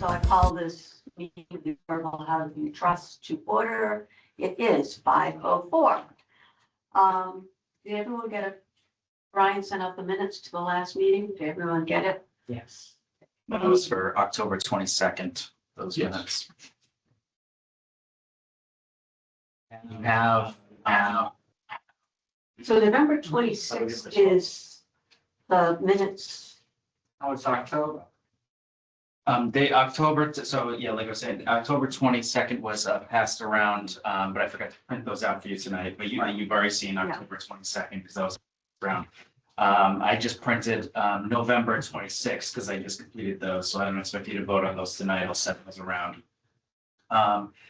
So I call this meeting of the Affordable Housing Trust to order. It is 5:04. Did everyone get it? Brian sent out the minutes to the last meeting. Did everyone get it? Yes. That was for October 22nd, those Yes. minutes. And you have, So November 26th is the minutes. oh, it's October. So yeah, like I was saying, October 22nd was passed around, but I forgot to print those out for you tonight, but you've already seen October 22nd because that was around. I just printed November 26th because I just completed those, so I don't expect you to vote on those tonight. I'll set those around.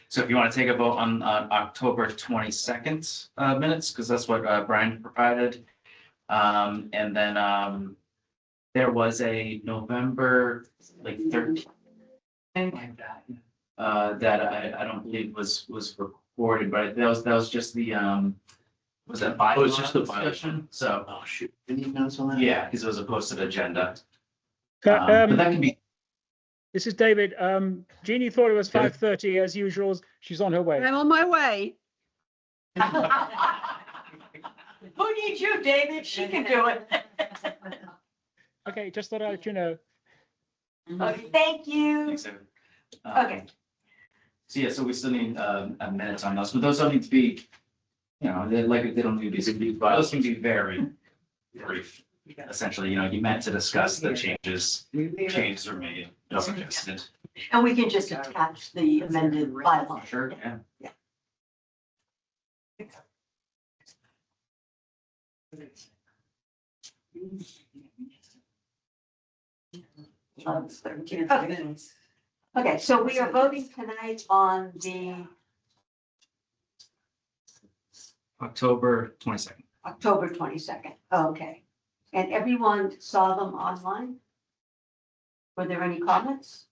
So if you want to take a vote on October 22nd minutes, because that's what Brian provided. And then there was a November like 13th that I don't believe was recorded, but that was just the was that bylaw? Oh, it's just the bylaw. discussion? So Oh, shoot. Any notes on that? yeah, because it was a posted agenda. But that can be. This is David. Jeannie thought it was Good. 5:30 as usual. She's on her way. I'm on my way. Who needs you, David? She can do it. Okay, just thought I'd let you know. Okay, thank you. Thanks, David. Okay. So yeah, so we still need a minutes on those, but those don't need to be, they don't need to be, those can be very brief. Essentially, you meant to discuss the changes were made, suggested. And we can just attach the amended bylaw. Sure, yeah. Okay, so we are voting tonight on the October 22nd. October 22nd. Okay. And everyone saw them online? Were there any comments?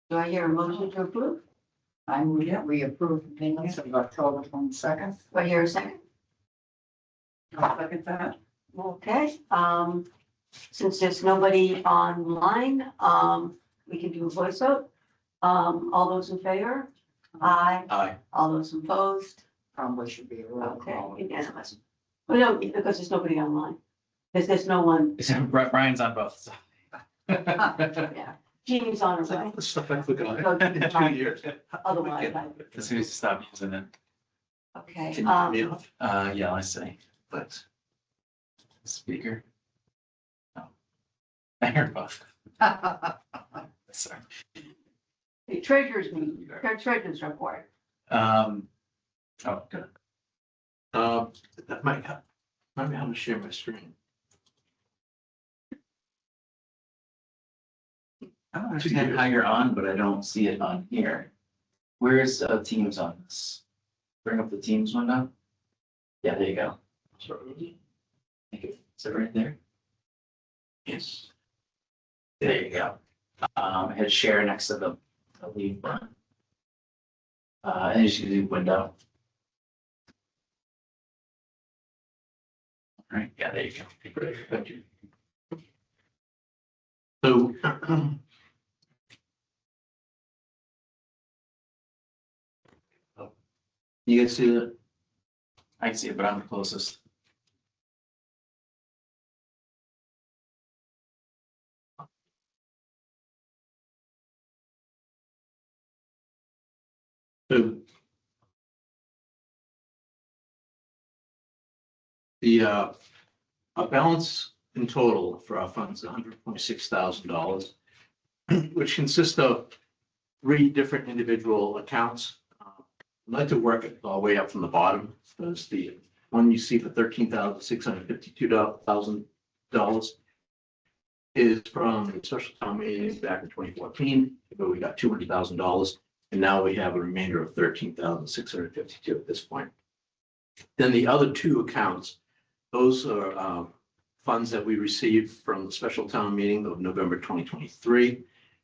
Do I hear a motion to approve? I move that we approve the minutes of October 22nd. Do I hear a second? I'll second that. Okay, since there's nobody online, we can do a voice vote. All those in favor? Aye. Aye. All those opposed? Probably should be a roll Okay, call. unanimous. We don't, because there's nobody online. There's no one, Brian's on both. So. yeah. Jeannie's on her way. The stuff I forgot Go to in the 2 top. years. Otherwise, As soon as you stop using it. okay. Can you turn me off? Yeah, I see, but speaker. Oh. I heard both. Sorry. The treasurer's meeting, treasurer's report. Oh, good. That might be how to share my screen. I don't understand how you're on, but I don't see it on here. Where's Teams on this? Bring up the Teams window. Yeah, there you go. Thank you. Is it right there? Yes. There you go. Hit share next to the leave button. And you should do window. All right, yeah, there you go. Great, thank you. So. You guys see that? I can see it, but I'm the closest. So the our balance in total for our funds is $126,000, which consists of 3 different individual accounts. I'd like to work it all the way up from the bottom. There's the one you see for $13,652,000 is from the special town meeting back in 2014, but we got $200,000. And now we have a remainder of $13,652 at this point. Then the other 2 accounts, those are funds that we received from the special town meeting of November 2023.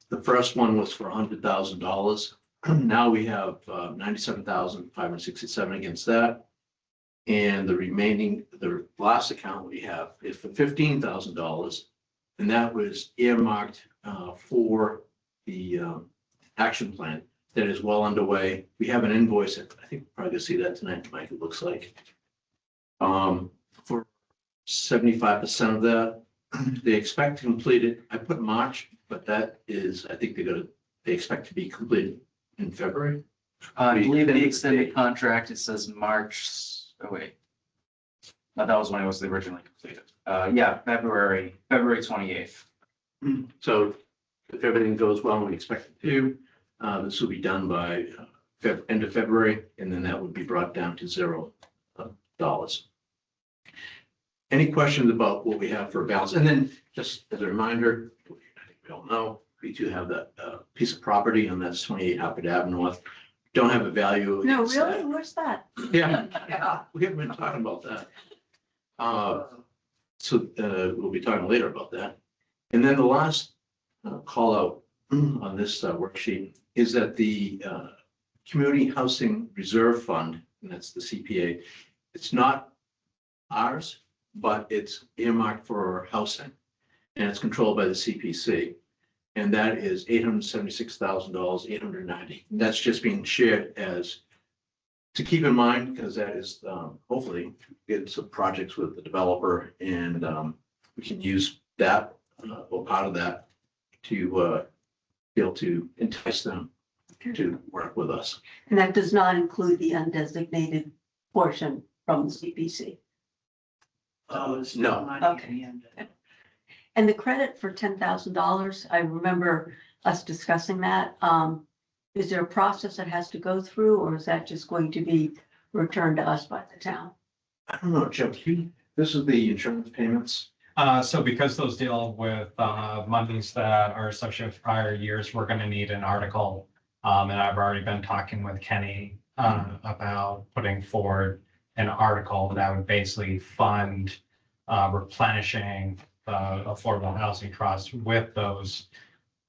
The first one was for $100,000. Now we have 97,567 against that. And the remaining, the last account we have is for $15,000. And that was earmarked for the action plan that is well underway. We have an invoice, I think we're probably gonna see that tonight, Mike, it looks like. For 75% of that, they expect to complete it. I put March, but that is, I think they expect to be completed in February. I believe the extended extended date. contract, it says March, oh wait. No, that was when it was originally completed. Yeah, February 28th. So if everything goes well, and we expect it to, this will be done by end of February, and then that would be brought down to $0. Any questions about what we have for a balance? And then just as a reminder, I think we all know, we do have that piece of property, and that's 28 Harvard Ave North. Don't have a value. No, against really? that. Where's that? Yeah, we haven't been talking about that. So we'll be talking later about that. And then the last call out on this worksheet is that the Community Housing Reserve Fund, and that's the CPA, it's not ours, but it's earmarked for housing. And it's controlled by the CPC. And that is $876,000, $890. That's just being shared as, to keep in mind, because that is hopefully get some projects with the developer, and we can use that or part of that to be able to entice them to work with us. And that does not include the undesignated portion from the CPC. No, Okay. And the credit for $10,000, I remember us discussing that. Is there a process that has to go through, or is that just going to be returned to us by the town? I don't know, Jim, this is the insurance payments. So because those deal with monies that are associated with prior years, we're gonna need an article. And I've already been talking with Kenny about putting forward an article that would basically fund replenishing the Affordable Housing Trust with those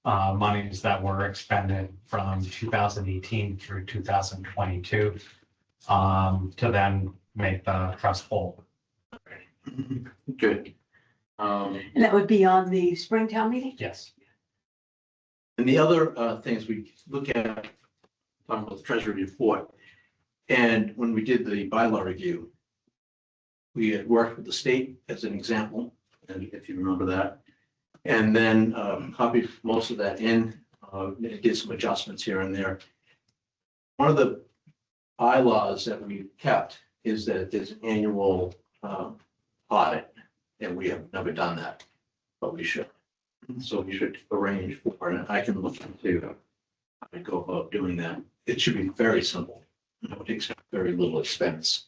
monies that were expended from 2018 through 2022 to then make the trust whole. Good. And that would be on the Springtown meeting? Yes. And the other things we look at, talking about the Treasury report, and when we did the bylaw review, we had worked with the state as an example, and if you remember that, and then copied most of that in, did some adjustments here and there. One of the bylaws that we kept is that there's an annual audit, and we have never done that, but we should. So we should arrange for it, and I can look into how to go about doing that. It should be very simple. It takes very little expense.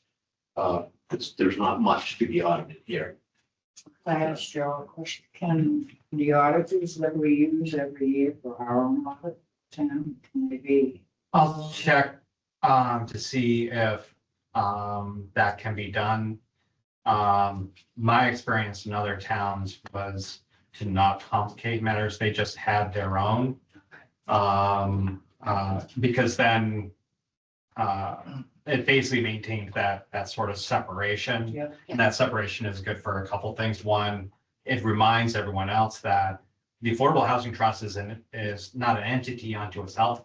Because there's not much to be audited here. I asked Joe a question. Can the auditors that we use every year for our own audit, town, can they be? I'll check to see if that can be done. My experience in other towns was to not complicate matters. They just had their own. Because then it basically maintained that sort of separation. Yeah. And that separation is good for a couple of things. One, it reminds everyone else that the Affordable Housing Trust is not an entity unto itself,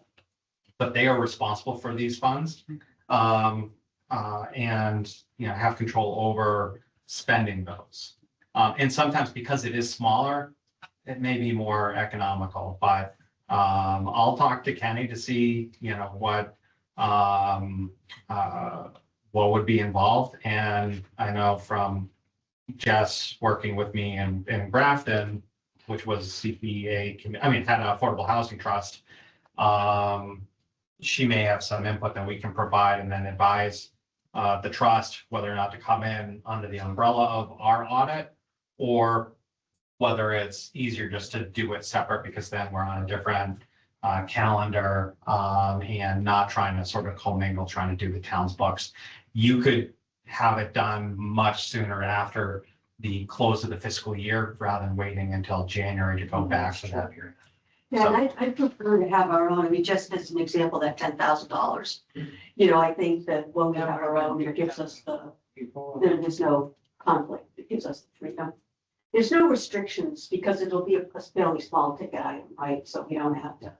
but they are responsible for these funds. And have control over spending those. And sometimes because it is smaller, it may be more economical, but I'll talk to Kenny to see, what would be involved. And I know from Jess working with me in Grafton, which was CPA, had an Affordable Housing Trust. She may have some input that we can provide and then advise the trust whether or not to come in under the umbrella of our audit, or whether it's easier just to do it separate, because then we're on a different calendar and not trying to sort of commingle, trying to do the town's books. You could have it done much sooner after the close of the fiscal year rather than waiting until January to go back to that period. Yeah, and I prefer to have our own. I mean, just as an example, that $10,000. I think that when we have our own, it gives us Before. there's no conflict. It gives us the freedom. There's no restrictions because it'll be a fairly small ticket item, right? So we don't have to.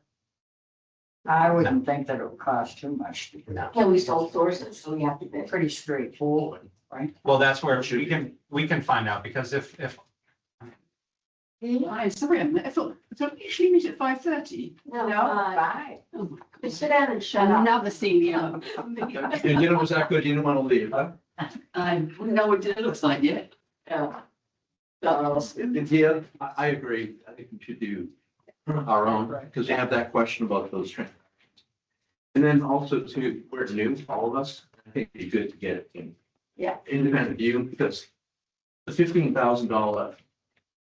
I wouldn't think that it would cost too much. No. Yeah, we sole source it, so we have to bid. Pretty straightforward, right? Well, that's where we can find out, because if Hi, sorry, I thought usually meet at 5:30. No, Bye. Oh my just sit down and shut up. Another senior. Your dinner was that good, you didn't want to leave, huh? I wouldn't know what dinner looks like yet. Yeah. Yeah, I agree. I think we should do our own, because we have that question about those transactions. And then also too, we're new, all of us, I think it'd be good to get it in. Yeah. Independent view, because the $15,000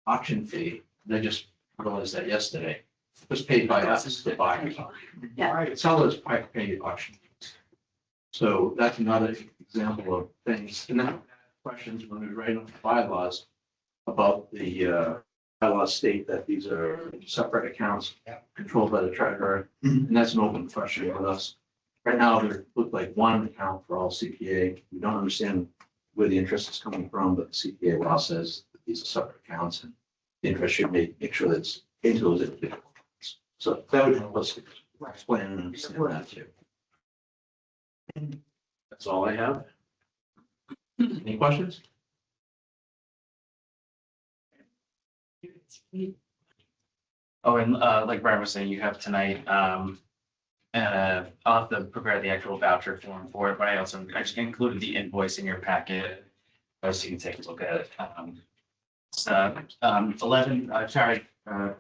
auction fee, they just realized that yesterday, was paid by us, the buyers. Yeah. Right, sellers paid auction fees. So that's another example of things, and then questions when we write on the bylaws about the bylaws state that these are separate accounts controlled by the treasurer, and that's an open question with us. Right now, there look like one account for all CPA. We don't understand where the interest is coming from, but the CPA law says that these are separate accounts and the interest should make sure that it's into those individual accounts. So that would help us explain and understand that too. That's all I have. Any questions? Oh, and like Brian was saying, you have tonight, I'll have to prepare the actual voucher form for it, but I just included the invoice in your packet. So you can take a look at it.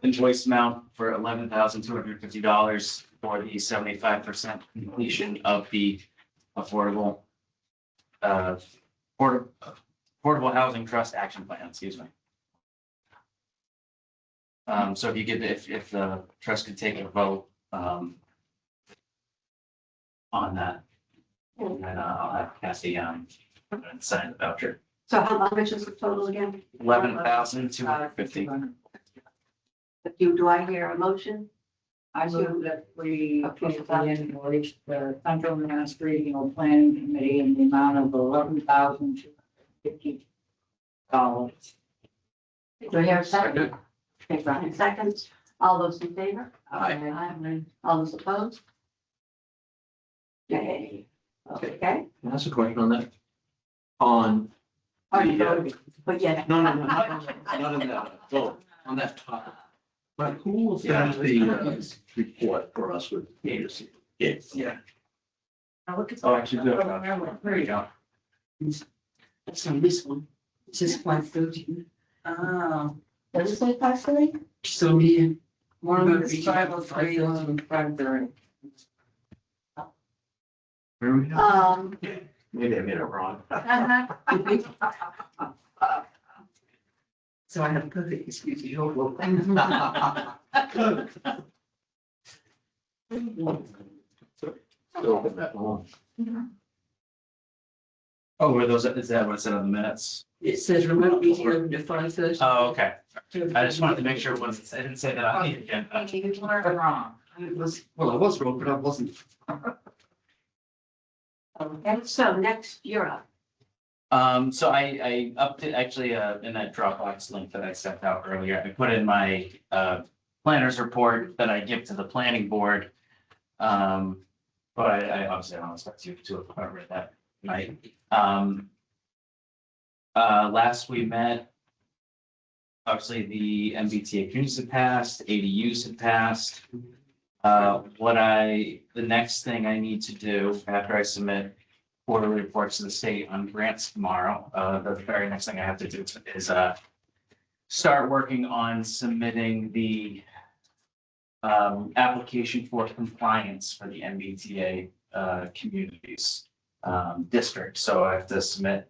Invoice amount for $11,250 for the 75% completion of the affordable affordable housing trust action plan, excuse me. So if you could, if the trust could take a vote, on that. And then I'll have Cassie, sign the voucher. So how much is the total again? $11,250. Do I hear a motion? I move that we approve the invoice, the Central Mass Regional Planning Committee in the amount of $11,250. Do I hear a second? Okay, Brian, seconds. All those in favor? Aye. All those opposed? Yay. Okay, Can I ask a question on that? On, already Yeah. voted, but yeah. no, not in that, vote, on that topic. But who will finish the report for us with agency? Yeah. Oh, actually, do it. There you go. That's on this one. This is 5:30. Oh. Does it say partially? So me. One is 503, one is 530. Where are we now? Maybe I made it wrong. So I have perfect excuse. You're Open that long. Oh, were those, is that what's in the minutes? It says remote meeting open to 5:30. Oh, okay. I just wanted to make sure it wasn't, I didn't say that on the agenda. You were wrong. I was wrong, but I wasn't. Okay, so next you're up. So I upped it actually, in that Dropbox link that I sent out earlier, I put in my, planner's report that I give to the planning board. But I obviously don't expect you to have read that night. Last we met, obviously the MBTA communities had passed, ADUs had passed. The next thing I need to do after I submit quarterly reports to the state on grants tomorrow, the very next thing I have to do is, start working on submitting the application for compliance for the MBTA communities district. So I have to submit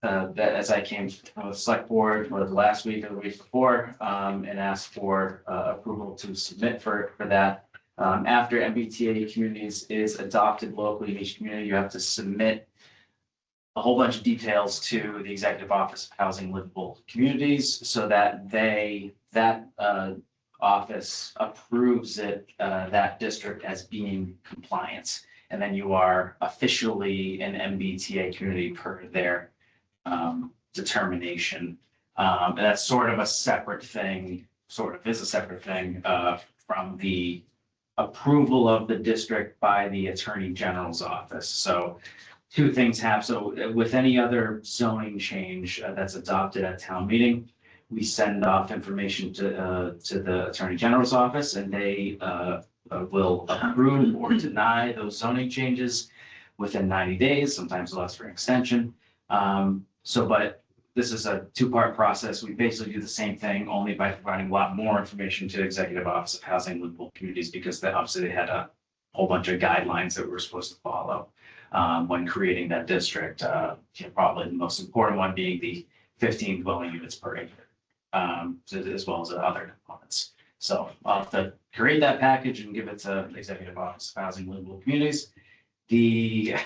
that as I came to the select board for the last week or the week before, and asked for approval to submit for that. After MBTA communities is adopted locally in each community, you have to submit a whole bunch of details to the Executive Office of Housing Livable Communities so that that office approves it, that district as being compliant. And then you are officially an MBTA community per their determination. And that's sort of a separate thing, from the approval of the district by the Attorney General's office. So two things happen. So with any other zoning change that's adopted at town meeting, we send off information to the Attorney General's office, and they will approve or deny those zoning changes within 90 days. Sometimes they'll ask for an extension. But this is a two-part process. We basically do the same thing, only by providing a lot more information to Executive Office of Housing and Livable Communities, because obviously they had a whole bunch of guidelines that we were supposed to follow when creating that district. Probably the most important one being the 15 dwelling units per acre, as well as other components. So I'll have to create that package and give it to the Executive Office of Housing and Livable Communities. The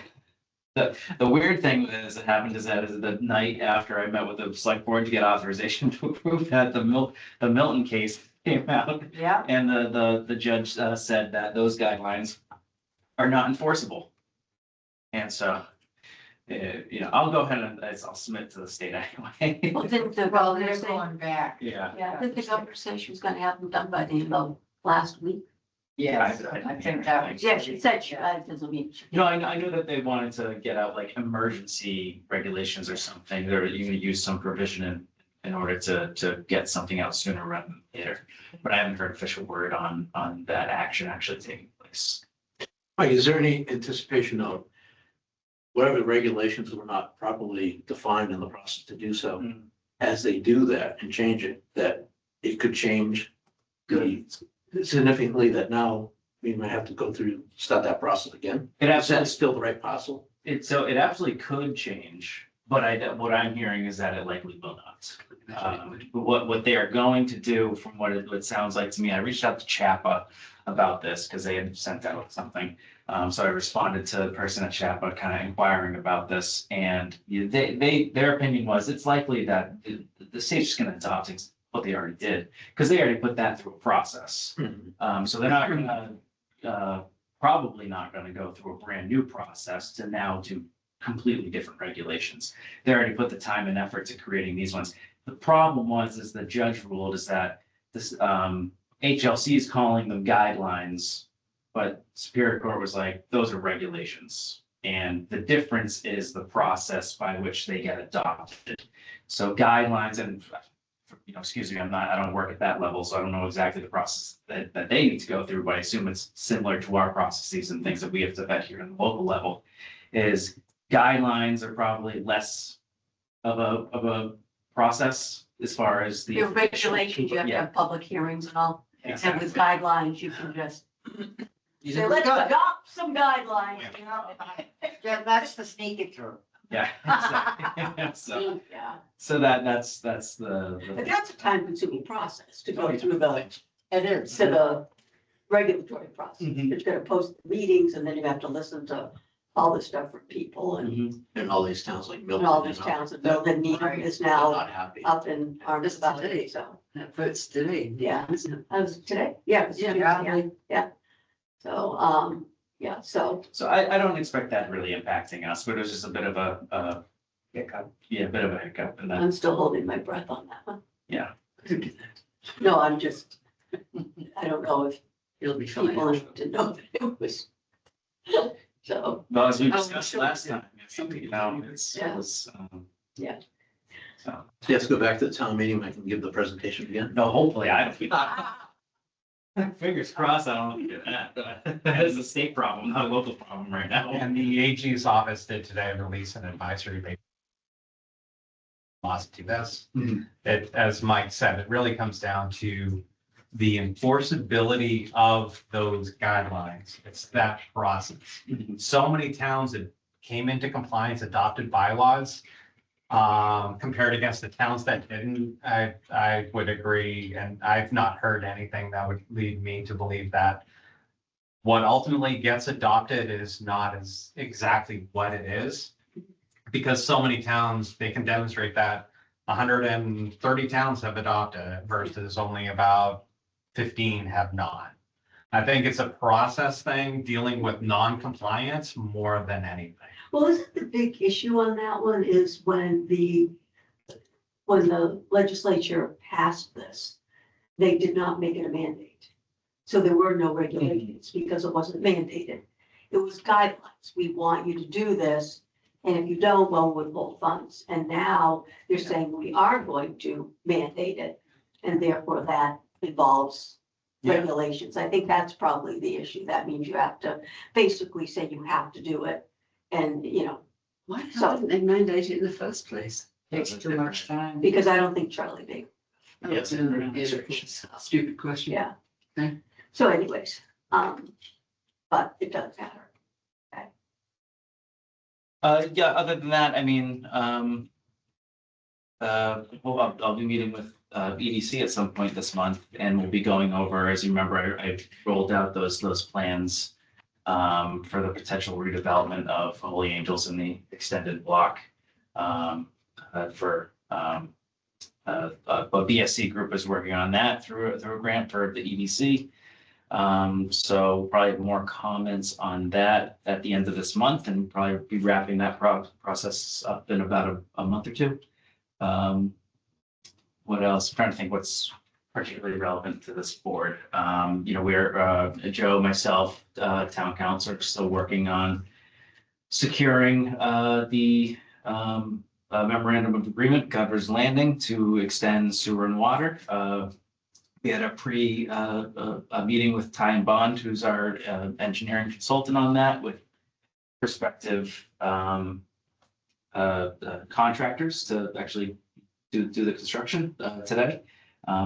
weird thing is that happened is that the night after I met with the select board to get authorization to approve that, the Milton case came out. Yeah. And the judge said that those guidelines are not enforceable. And so, I'll go ahead and I'll submit to the state anyway. Well, didn't the Well, governor they're say, going back. Yeah. didn't the governor say she was gonna have them done by the end of last week? Yes, I- I think that was. Yeah, she said she, doesn't mean. she- No, I know that they wanted to get out like emergency regulations or something. They're you can use some provision in order to get something out sooner rather than later. But I haven't heard official word on that action actually taking place. Mike, is there any anticipation of whatever regulations were not properly defined in the process to do so, as they do that and change it, that it could change significantly, that now we might have to start that process again? It Is absolutely that still the right parcel? it absolutely could change, but what I'm hearing is that it likely will not. But what they are going to do, from what it sounds like to me, I reached out to CHAPA about this because they had sent out something. So I responded to the person at CHAPA kind of inquiring about this, and their opinion was it's likely that the state's just going to adopt what they already did, because they already put that through a process. So they're not gonna, probably not gonna go through a brand new process to now do completely different regulations. They already put the time and effort to creating these ones. The problem is the judge ruled is that this, HLC is calling them guidelines, but Superior Court was like, those are regulations. And the difference is the process by which they get adopted. So guidelines, and excuse me, I don't work at that level, so I don't know exactly the process that they need to go through, but I assume it's similar to our processes and things that we have to vet here in the local level. Is guidelines are probably less of a process as far as the. Your regulations, you have to have public hearings and all, and with guidelines, you can just say, let's adopt some guidelines, you know? Yeah, that's the sneak it through. Yeah. So, Yeah, so that's the. but that's a time consuming process to go through It is. the regulatory process. Mhm. It's gonna post meetings, and then you have to listen to all this stuff from people, and Mhm. And all these towns like Milton. all these towns, and Milton Needham is now Not happy. up in Arms This Valley, today. so, That vote's today. yeah. Isn't it? I was today, yeah, it was Yeah. today, yeah. So, yeah, so, So I don't expect that really impacting us, but it was just a bit of a Hiccup. yeah, a bit of a hiccup, and then, I'm still holding my breath on that one. yeah. Could do that. No, I'm just, I don't know if It'll be fine. people didn't know that it was. So, Well, as we Oh, discussed sure, last yeah. time, it Yeah. was, Yeah. So, Let's go back to the town meeting. I can give the presentation again. no, hopefully fingers crossed, I don't do that, but that is a state problem, not a local problem right now. And the AG's office did today release an advisory paper to this. Mhm. It, as Mike said, it really comes down to the enforceability of those guidelines. It's that process. Mhm. So many towns that came into compliance, adopted bylaws, compared against the towns that didn't, I would agree, and I've not heard anything that would lead me to believe that what ultimately gets adopted is not as exactly what it is. Because so many towns, they can demonstrate that 130 towns have adopted it versus only about 15 have not. I think it's a process thing, dealing with non-compliance more than anything. well, isn't the big issue on that one is when the when the legislature passed this, they did not make it a mandate. So there were no regulations because it wasn't mandated. It was guidelines. We want you to do this. And if you don't, well, we'll withhold funds. And now they're saying we are going to mandate it. And therefore that involves Yeah. regulations. I think that's probably the issue. That means you have to basically say you have to do it. And, you know, Why So- didn't they mandate it in the first place? Takes too much time. because I don't think Charlie did. Oh, Yes. it's a stupid question. Yeah. Okay. So anyways, but it does matter. Yeah, other than that, I mean, well, I'll be meeting with, EDC at some point this month, and we'll be going over, as you remember, I rolled out those plans for the potential redevelopment of Holy Angels in the extended block, but BSC Group is working on that through a grant for the EDC. So probably have more comments on that at the end of this month, and probably be wrapping that process up in about a month or two. What else? I'm trying to think what's particularly relevant to this board. You know, we're, Joe, myself, town council are still working on securing, the, memorandum of agreement, Governor's Landing, to extend sewer and water. We had a meeting with Ty and Bond, who's our, engineering consultant on that, with prospective, contractors to actually do the construction, today.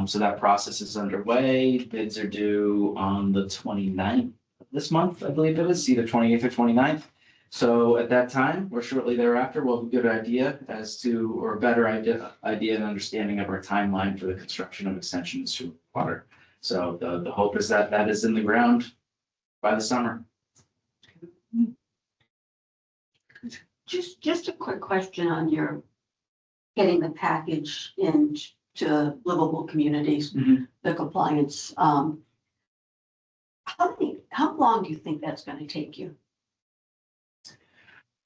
So that process is underway. Bids are due on the 29th of this month, I believe it is, either 28th or 29th. So at that time, or shortly thereafter, we'll have a good idea as to, or a better idea and understanding of our timeline for the construction of extensions to water. So the hope is that that is in the ground by the summer. Just a quick question on your getting the package into livable communities, the compliance. How long do you think that's gonna take you?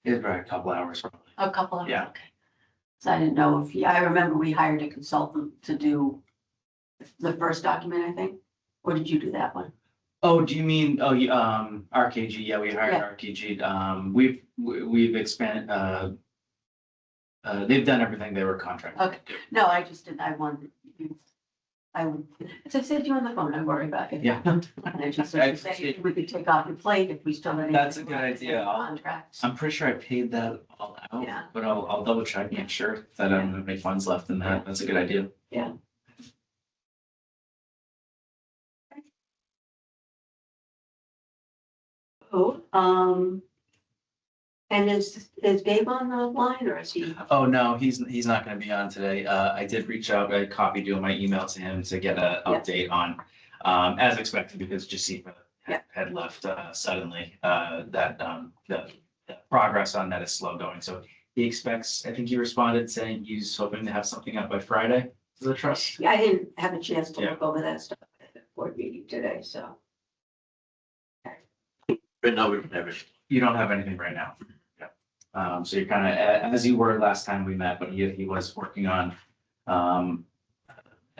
It's probably a couple hours probably. A couple of, Yeah. okay. So I didn't know if, I remember we hired a consultant to do the first document, I think, or did you do that one? Oh, do you mean, RKG? Yeah, we hired Yeah. RKG. We've expanded, they've done everything they were contracted Okay. to do. No, I just didn't, I wanted, as I said to you on the phone, I worry about it. Yeah. And I just said, if we could take off your plate if we still had. That's a anything good left in idea. the Contracts. I'm pretty sure I paid that all out, Yeah. but I'll double check, make sure that I don't have any funds left in that. That's a good idea. Oh, and is Dave on the line or is he? Oh, no, he's not gonna be on today. I did reach out, I copied you on my email to him to get an Yeah. update on, as expected, because Jessica Yeah. had left, suddenly, that, the progress on that is slow going. So he expects, I think he responded saying he's hoping to have something up by Friday to the trust. Yeah, I didn't have a chance to Yeah. look over that stuff at the board meeting today, so. Right now, we don't have it. You don't have anything right now. Yeah. So you're kind of, as you were last time we met, but he was working on, and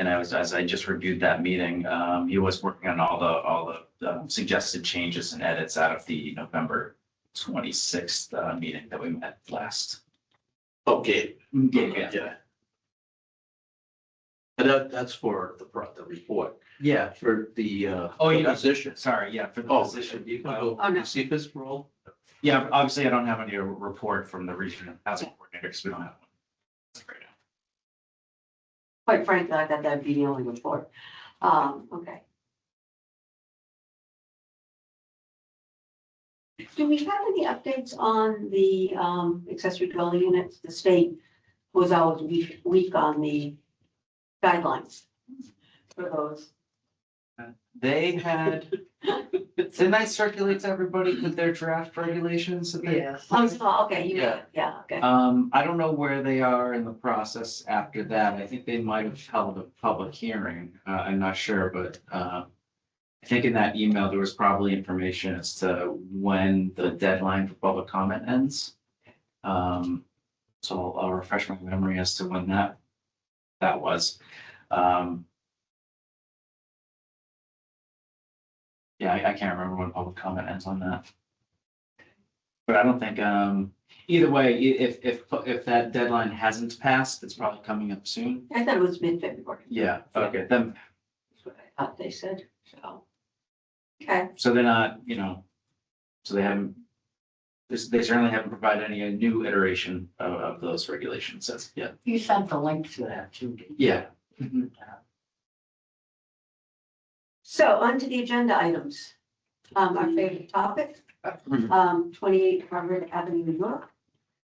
as I just reviewed that meeting, he was working on all the suggested changes and edits out of the November 26th, meeting that we met last. Okay, Yeah. yeah. But that's for the report, Yeah. for the, Oh, you know, position. sorry, yeah, for the Oh, position. you can Oh, go no. see this role? Yeah, obviously I don't have any report from the regional housing coordinator because we don't have one. Right now. Quite frankly, I thought that'd be the only report. Okay. Do we have any updates on the accessory dwelling units? The state was always weak on the guidelines for those. They had, didn't I circulate to everybody with their draft regulations? that they- Yes. Oh, okay, you Yeah. yeah, okay. I don't know where they are in the process after that. I think they might have held a public hearing. I'm not sure, but, I think in that email, there was probably information as to when the deadline for public comment ends. So I'll refresh my memory as to when that that was. Yeah, I can't remember when public comment ends on that. But I don't think, either way, if that deadline hasn't passed, it's probably coming up soon. I thought it was mid-February, Yeah, okay, then, that's what I thought they said, so. Okay, so they're not, so they haven't, they certainly haven't provided any new iteration of those regulations as yet. You sent the link to that too. didn't you? Yeah. Mhm. so on to the agenda items. Our favorite topic, 28 Harvard Avenue, New York.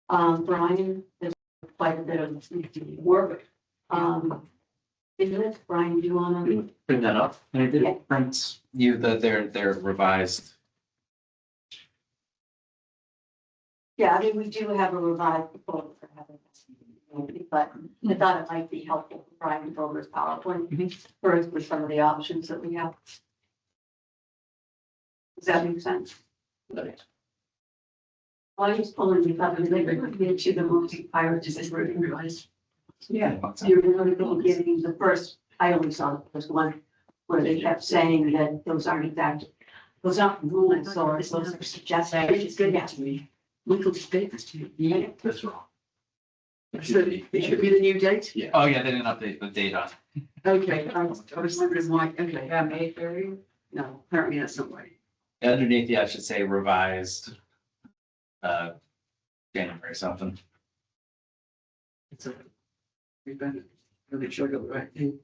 Brian, there's quite a bit of work. In it, Brian, do you want to? Bring that up. And I Yeah. did print you their revised. Yeah, I mean, we do have a revised proposal for having this, but I thought it might be helpful for Brian to go over his PowerPoint first with some of the options that we have. Does that make sense? Right. Well, I just pulling these up and they would get you the most prior to this realize. Yeah. You're really getting the first, I only saw the first one where they kept saying that those aren't exact, those aren't rules or those are suggestions. It's good to me. Michael Spade was too. Yeah. That's wrong. So it should be the new date? Yeah. Oh, yeah, they didn't update the date on. Okay, I was wondering why, okay, Yeah, May 30. no, apparently that's not right. Underneath, yeah, I should say revised. January something. It's a. We better make sure I got the right thing.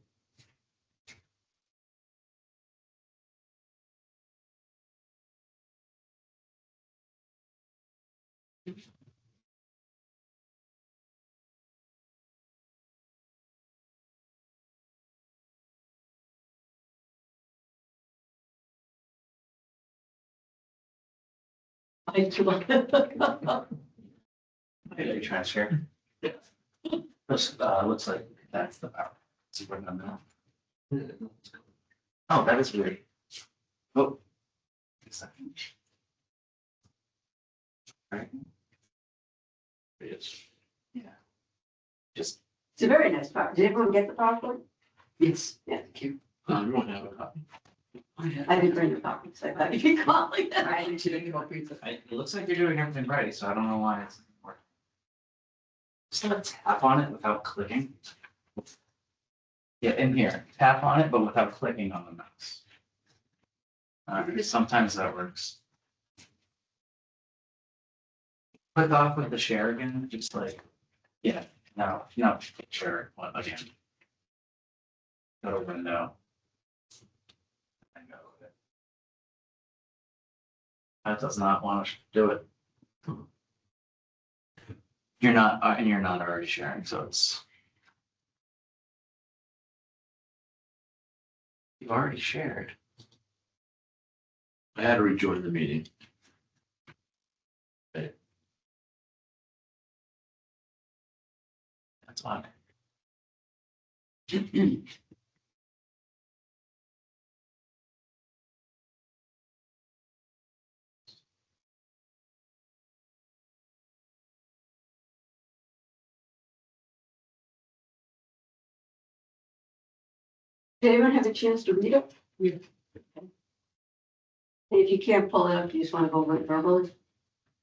I love Are you trying to share? Looks like that's the power. See what I'm doing? Oh, that is weird. Oh. Right, Yes. yeah. Just, It's a very nice power. Did everyone get the PowerPoint? Yes, Yeah. thank you. You won't have a copy. I have. I didn't bring the copy, so I thought you'd be calling. I need to copy the. it looks like you're doing everything right, so I don't know why it's. Working. Just let's tap on it without clicking. Yeah, in here, tap on it, but without clicking on the mouse. Sometimes that works. Click off with the share again, just like, yeah, no, share it again. Go to window. And go with it. That does not want to do it. You're not, and you're not already sharing, so it's. You've already shared. I had to rejoin the meeting. That's odd. Did anyone have a chance to read it? Yeah. Okay. And if you can't pull it up, you just want to go over it verbally?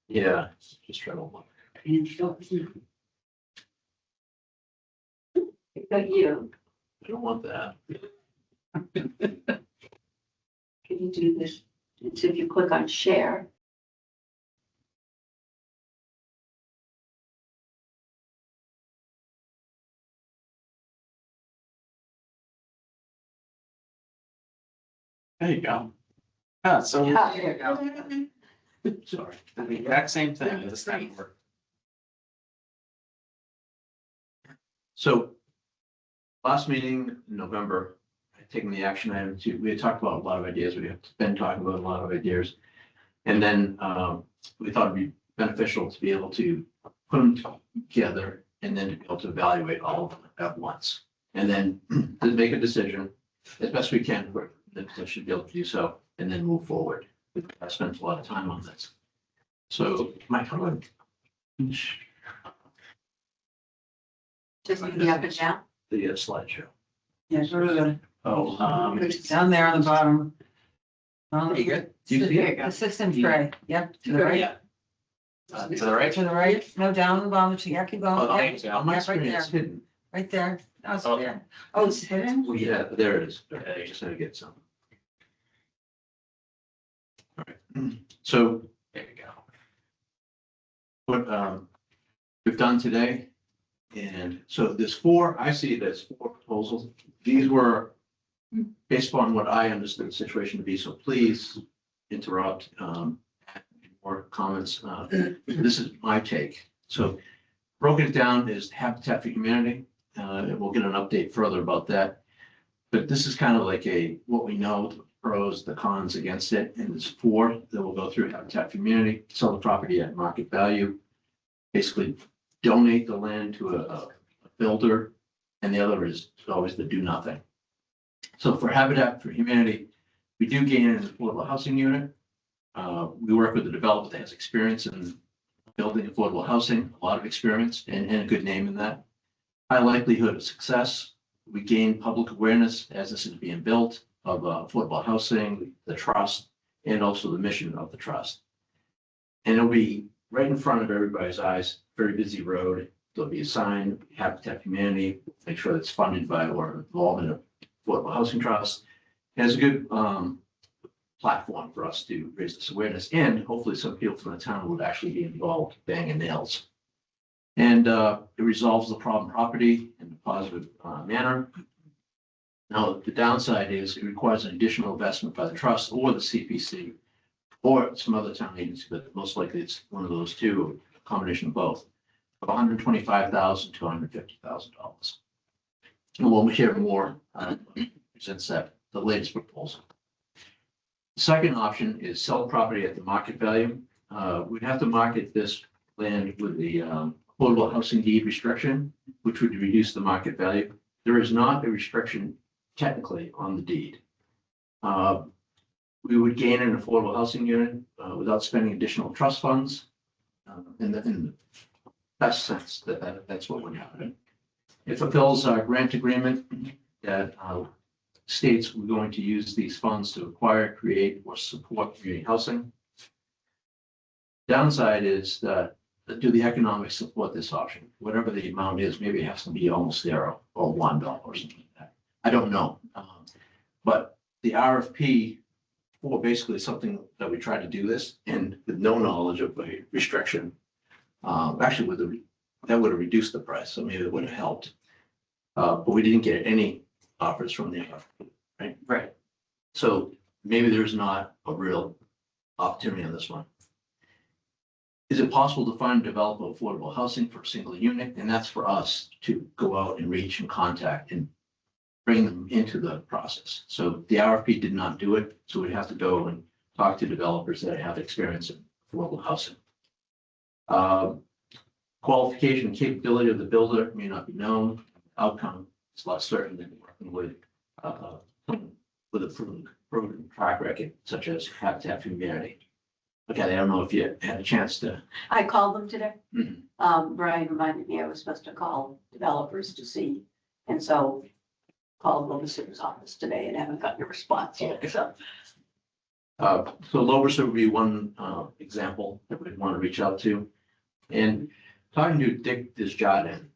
Yeah, just try to look. And so, But you, I don't want that. can you do this? So if you click on share. There you go. Yeah, so Ah, there you go. Sorry. the exact same thing, this time. So last meeting in November, I'd taken the action item to, we had talked about a lot of ideas. We have been talking about a lot of ideas. And then we thought it'd be beneficial to be able to put them together and then to be able to evaluate all of them at once. And then to make a decision as best we can, that I should be able to do so, and then move forward. I spent a lot of time on this. So my comment. Just the up and down. the slideshow. Yeah, sort of the, Oh, down there on the bottom. There you go. do you see it? The system tray, yep, to the right, To the right? to the right, no, down on the bottom, yeah, keep going, Oh, yeah, on my Yeah, right screen, it's there. hidden. right there. Oh, it's Oh. there. Oh, it's hidden? Oh, yeah, there it is. Okay, I just had to get some. All right, so There you go. what we've done today. And so there's four, I see it as four proposals. These were based upon what I understood the situation to be, so please interrupt, add more comments. This is my take. So broken it down is Habitat for Humanity. And we'll get an update further about that. But this is kind of like what we know, the pros, the cons against it, and there's four that will go through Habitat for Humanity, sell the property at market value, basically donate the land to a builder, and the other is always the do nothing. So for Habitat for Humanity, we do gain an affordable housing unit. We work with a developer that has experience in building affordable housing, a lot of experience and a good name in that. High likelihood of success. We gain public awareness as this is being built of affordable housing, the trust, and also the mission of the trust. And it'll be right in front of everybody's eyes, very busy road. There'll be a sign, Habitat for Humanity, make sure it's funded by or involved in a affordable housing trust. It has a good platform for us to raise this awareness, and hopefully some people from the town would actually be involved banging nails. And it resolves the problem property in a positive manner. Now, the downside is it requires an additional investment by the trust or the CPC or some other town agency, but most likely it's one of those two, a combination of both, of $125,000 to $150,000. And we'll hear more since that the latest proposal. The second option is sell property at the market value. We'd have to market this land with the affordable housing deed restriction, which would reduce the market value. There is not a restriction technically on the deed. We would gain an affordable housing unit without spending additional trust funds. In the best sense, that's what would happen. It fulfills our grant agreement that states we're going to use these funds to acquire, create, or support community housing. Downside is that do the economics support this option? Whatever the amount is, maybe it has to be almost zero or $1 or something like that. I don't know. But the RFP for basically something that we tried to do this and with no knowledge of a restriction, actually that would have reduced the price, so maybe it would have helped. But we didn't get any offers from the RFP, right? Right. So maybe there's not a real opportunity on this one. Is it possible to find and develop affordable housing for a single unit? And that's for us to go out and reach and contact and bring them into the process. So the RFP did not do it. So we'd have to go and talk to developers that have experience in affordable housing. Qualification and capability of the builder may not be known. Outcome is less certain than working with a proven track record such as Habitat for Humanity. Okay, I don't know if you had a chance to. I called them today. Mhm. Brian reminded me I was supposed to call developers to see, and so called Lovis's office today and haven't gotten a response yet, so. So Lovis would be one example that we'd want to reach out to. And talking to Dick Desjardins,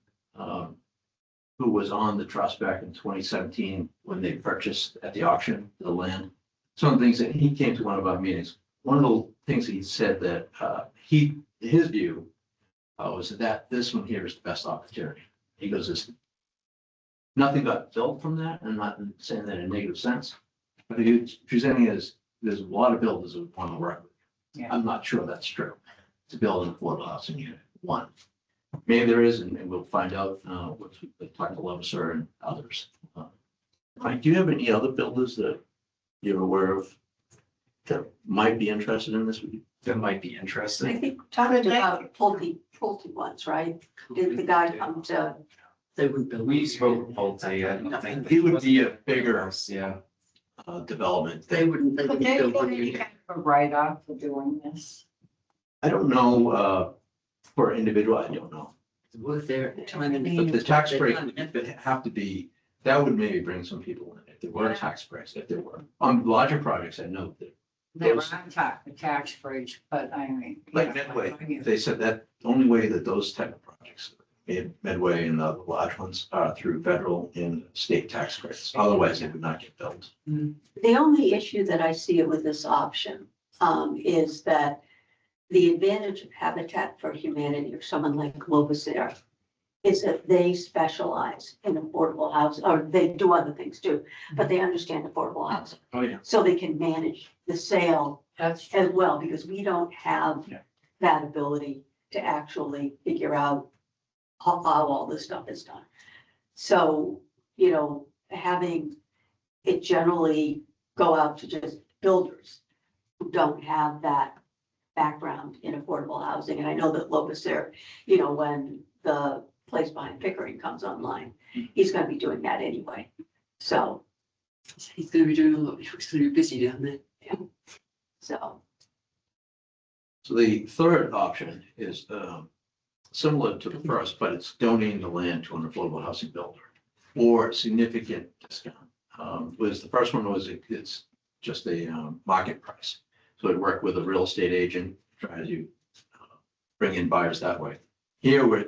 who was on the trust back in 2017 when they purchased at the auction the land. Some of the things that he came to one of our meetings. One of the things he said that his view was that this one here is the best opportunity. He goes, this nothing got built from that. I'm not saying that in a negative sense, but he's presenting as there's a lot of builders who want to work with. Yeah. I'm not sure that's true. To build an affordable housing unit, one. Maybe there is, and we'll find out with Dr. Loviser and others. Mike, do you have any other builders that you're aware of that might be interested in this? That might be I interesting. think talked about Pulte ones, right? Did the guy come to, They would build. We spoke with Pulte, I think. He would be a bigger Yeah. development. They wouldn't. Could they get any kind of a write-off for doing this? I don't know, for individual, I don't know. Was there a time in But the tax break They- would have to be, that would maybe bring some people in if there were tax breaks, if there were. On larger projects, I know that, They were Those- on tax breaks, but I mean. like Medway, they said that the only way that those type of projects, Medway and the large ones are through federal and state tax credits. Otherwise, they would not get built. The only issue that I see with this option is that the advantage of Habitat for Humanity or someone like Globosaire is that they specialize in affordable housing, or they do other things too, but they understand affordable housing. Oh, yeah. So they can manage the sale That's as well, because we don't have Yeah. that ability to actually figure out how all this stuff is done. So, you know, having it generally go out to just builders who don't have that background in affordable housing. And I know that Lovacer, you know, when the place behind Pickering comes online, he's gonna be doing that anyway. So, He's gonna be doing a lot, he's gonna be busy down there. so, So the third option is similar to the first, but it's donating the land to an affordable housing builder or significant discount. Was the first one was it's just a market price. So it worked with a real estate agent, try to bring in buyers that way. Here, where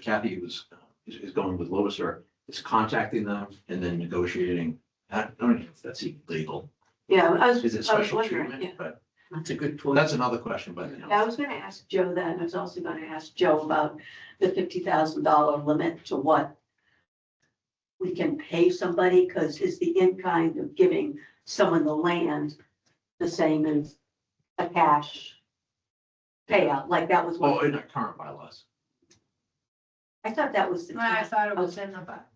Kathy is going with Loviser, is contacting them and then negotiating. I don't know if that's even legal. yeah, Is it I was special wondering, yeah. treatment? But That's a good point. that's another question, but you know. Yeah, I was gonna ask Joe that, and I was also gonna ask Joe about the $50,000 limit to what we can pay somebody, because is the in-kind of giving someone the land the same as a cash payout, like that was Oh, what, in our current bylaws. I thought that was the. I thought it was in the back.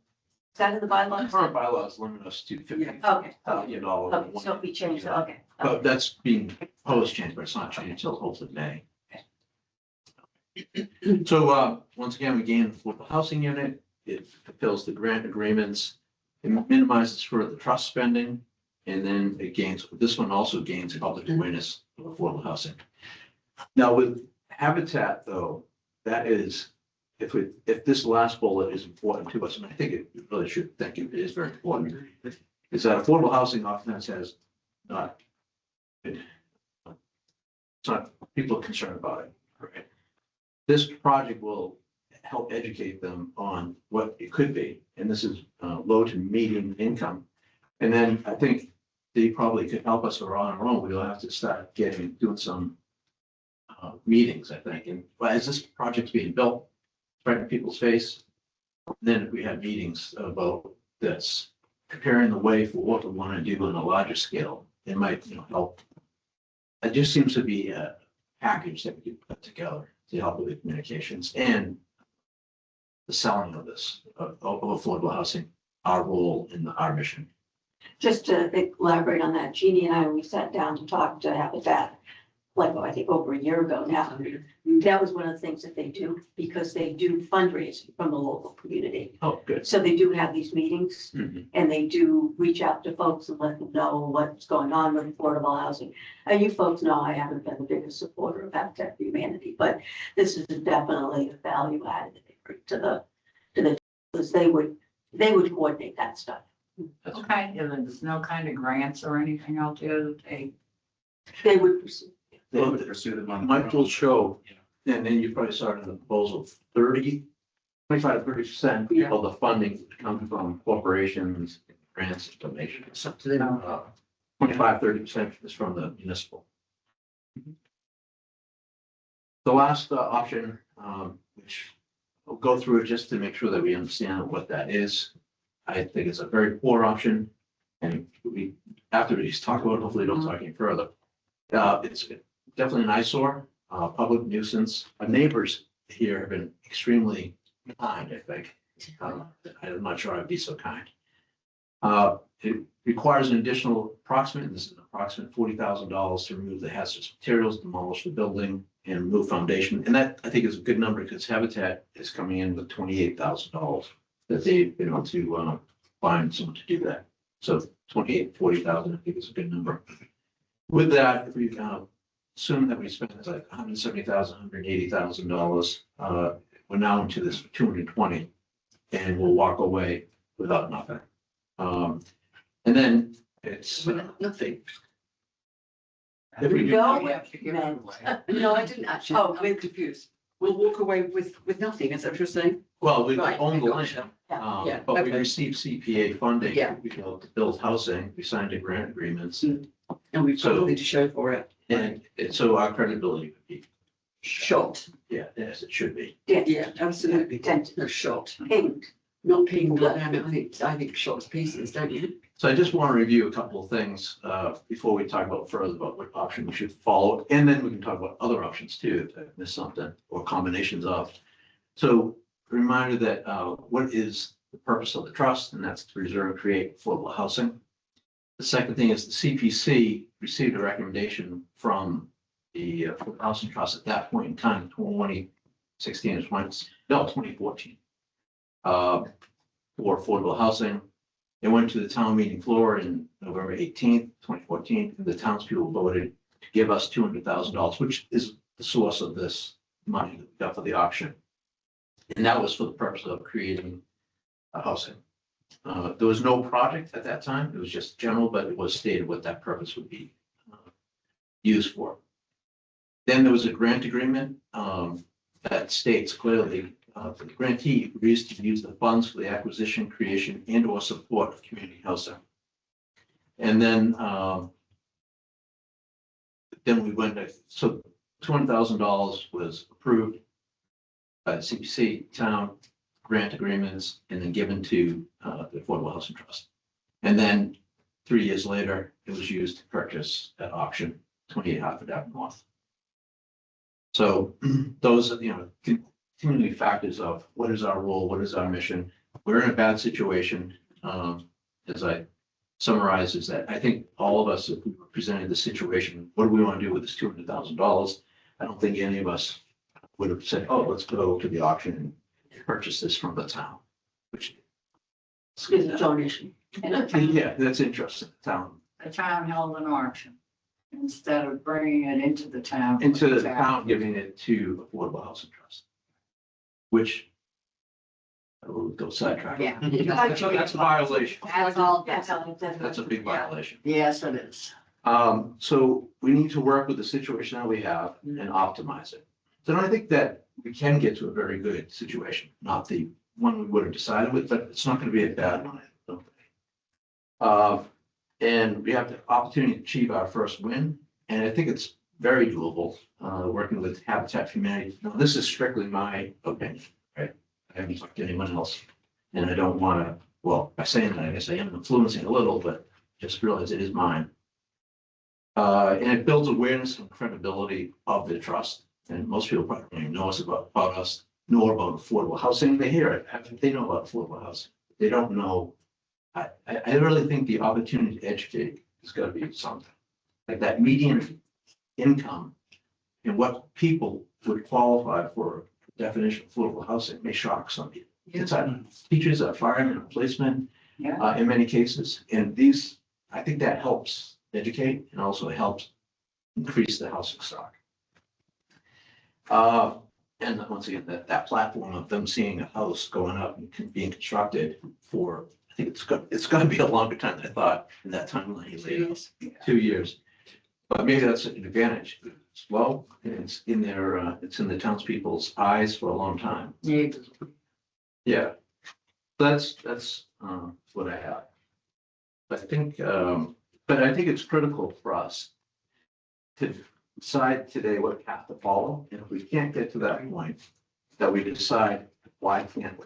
Is that in the bylaws? Current bylaws limit us to $50,000. Okay, $1,000. so if we change it, okay. But that's being proposed change, but it's not changed until hopefully May. So, once again, we gain affordable housing unit, it fulfills the grant agreements, it minimizes further trust spending, and then it gains, this one also gains public awareness of affordable housing. Now, with Habitat, though, that is, if this last bullet is important to us, and I think it really should think it is very important, is that affordable housing often has not been, it's not, people are concerned about it, right? This project will help educate them on what it could be, and this is low to medium income. And then I think they probably could help us, or on our own, we'll have to start doing some meetings, I think, and as this project's being built, right in people's face, then if we have meetings about this, preparing the way for what we want to do on a larger scale, it might, you know, help. It just seems to be a package that we could put together to help with the communications and the selling of this, of affordable housing, our role in our mission. Just to elaborate on that, Jeannie and I, we sat down to talk to Habitat, like, I think over a year ago now. That was one of the things that they do, because they do fundraising from the local community. Oh, good. So they do have these meetings, Mhm. and they do reach out to folks and let them know what's going on with affordable housing. And you folks know I haven't been the biggest supporter of Habitat for Humanity, but this is definitely a value added that they bring to the, because they would coordinate that stuff. That's- Okay, and then there's no kind of grants or anything out there that They would pursue. They would pursue them on. Mike will show, Yeah. and then you probably saw it in the proposal, 25 to 30% Yeah. of the funding come from corporations, grants, and donations. It's up to them. 25-30% is from the municipal. The last option, which we'll go through it just to make sure that we understand what that is. I think it's a very poor option. And we, after these talk about it, hopefully don't talk any further. It's definitely an eyesore, public nuisance. Our neighbors here have been extremely kind, I think. I'm not sure I'd be so kind. It requires an additional this is an approximate $40,000 to remove the hazardous materials, demolish the building, and remove foundation. And that, I think, is a good number, because Habitat is coming in with $28,000 that they've been able to find someone to do that. So 40,000, I think, is a good number. With that, if we assume that we spend like $170,000, $180,000, we're now into this 220, and we'll walk away without nothing. And then it's Nothing. if we do, No, We have to give it meant- away. No, I didn't actually. Oh, I'm confused. We'll walk away with nothing, is that what you're saying? well, we Right, own the gotcha. land. Yeah. Yeah, But we okay. received CPA funding. Yeah. We built housing, we signed a grant agreements, And we've got So- nothing to show for it. and so our credibility would be, Shot. yeah, as it should be. Yeah, absolutely. Dent. No, shot. Pinged. Not pinged, but I think shot to pieces, don't you? So I just want to review a couple of things before we talk about further about what option we should follow. And then we can talk about other options too, if I missed something, or combinations of. So reminder that what is the purpose of the trust, and that's to preserve and create affordable housing. The second thing is the CPC received a recommendation from the Affordable Housing Trust at that point in time, 2016 or 2014. For affordable housing. It went to the town meeting floor in November 18th, 2014, and the townspeople voted to give us $200,000, which is the source of this money that we got for the auction. And that was for the purpose of creating a housing. There was no project at that time. It was just general, but it was stated what that purpose would be used for. Then there was a grant agreement that states clearly the grantee agrees to use the funds for the acquisition, creation, and or support of community housing. And then we went, so $200,000 was approved by the CPC, town, grant agreements, and then given to the Affordable Housing Trust. And then 3 years later, it was used to purchase at auction 28 Hartford Ave North. So those are, continuing factors of what is our role, what is our mission. We're in a bad situation. As I summarize, is that I think all of us, if we were presented the situation, what do we want to do with this $200,000? I don't think any of us would have said, oh, let's go to the auction and purchase this from the town, which. It's a donation. Yeah, that's interesting, the town, The town held an auction instead of bringing it into the town. into the town, giving it to Affordable Housing Trust. Which. I will go sidetrack. Yeah. That's a violation. That's all. That's a big violation. Yes, it is. So we need to work with the situation that we have and optimize it. So I think that we can get to a very good situation, not the one we would have decided with, but it's not going to be a bad one. I don't think. And we have the opportunity to achieve our first win, and I think it's very doable, working with Habitat for Humanity. Now, this is strictly my opinion, right? I haven't talked to anyone else, and I don't want to, well, by saying that, I guess I am influencing a little, but just realize it is mine. And it builds awareness and credibility of the trust. And most people probably don't even know about us, nor about affordable housing. They hear it. They know about affordable housing. They don't know. I really think the opportunity to educate is going to be something. Like that median income and what people would qualify for definition of affordable housing may shock some people. It's teachers, firemen, policemen, Yeah. in many cases. And these, I think that helps educate and also helps increase the housing stock. And once again, that platform of them seeing a house going up and being constructed for, I think it's going to be a longer time than I thought in that timeline you laid out. 2 years. But maybe that's an advantage. It's low and it's in it's in the townspeople's eyes for a long time. Yeah. That's what I have. I think, but I think it's critical for us to decide today what path to follow. And if we can't get to that point, that we decide why can't we?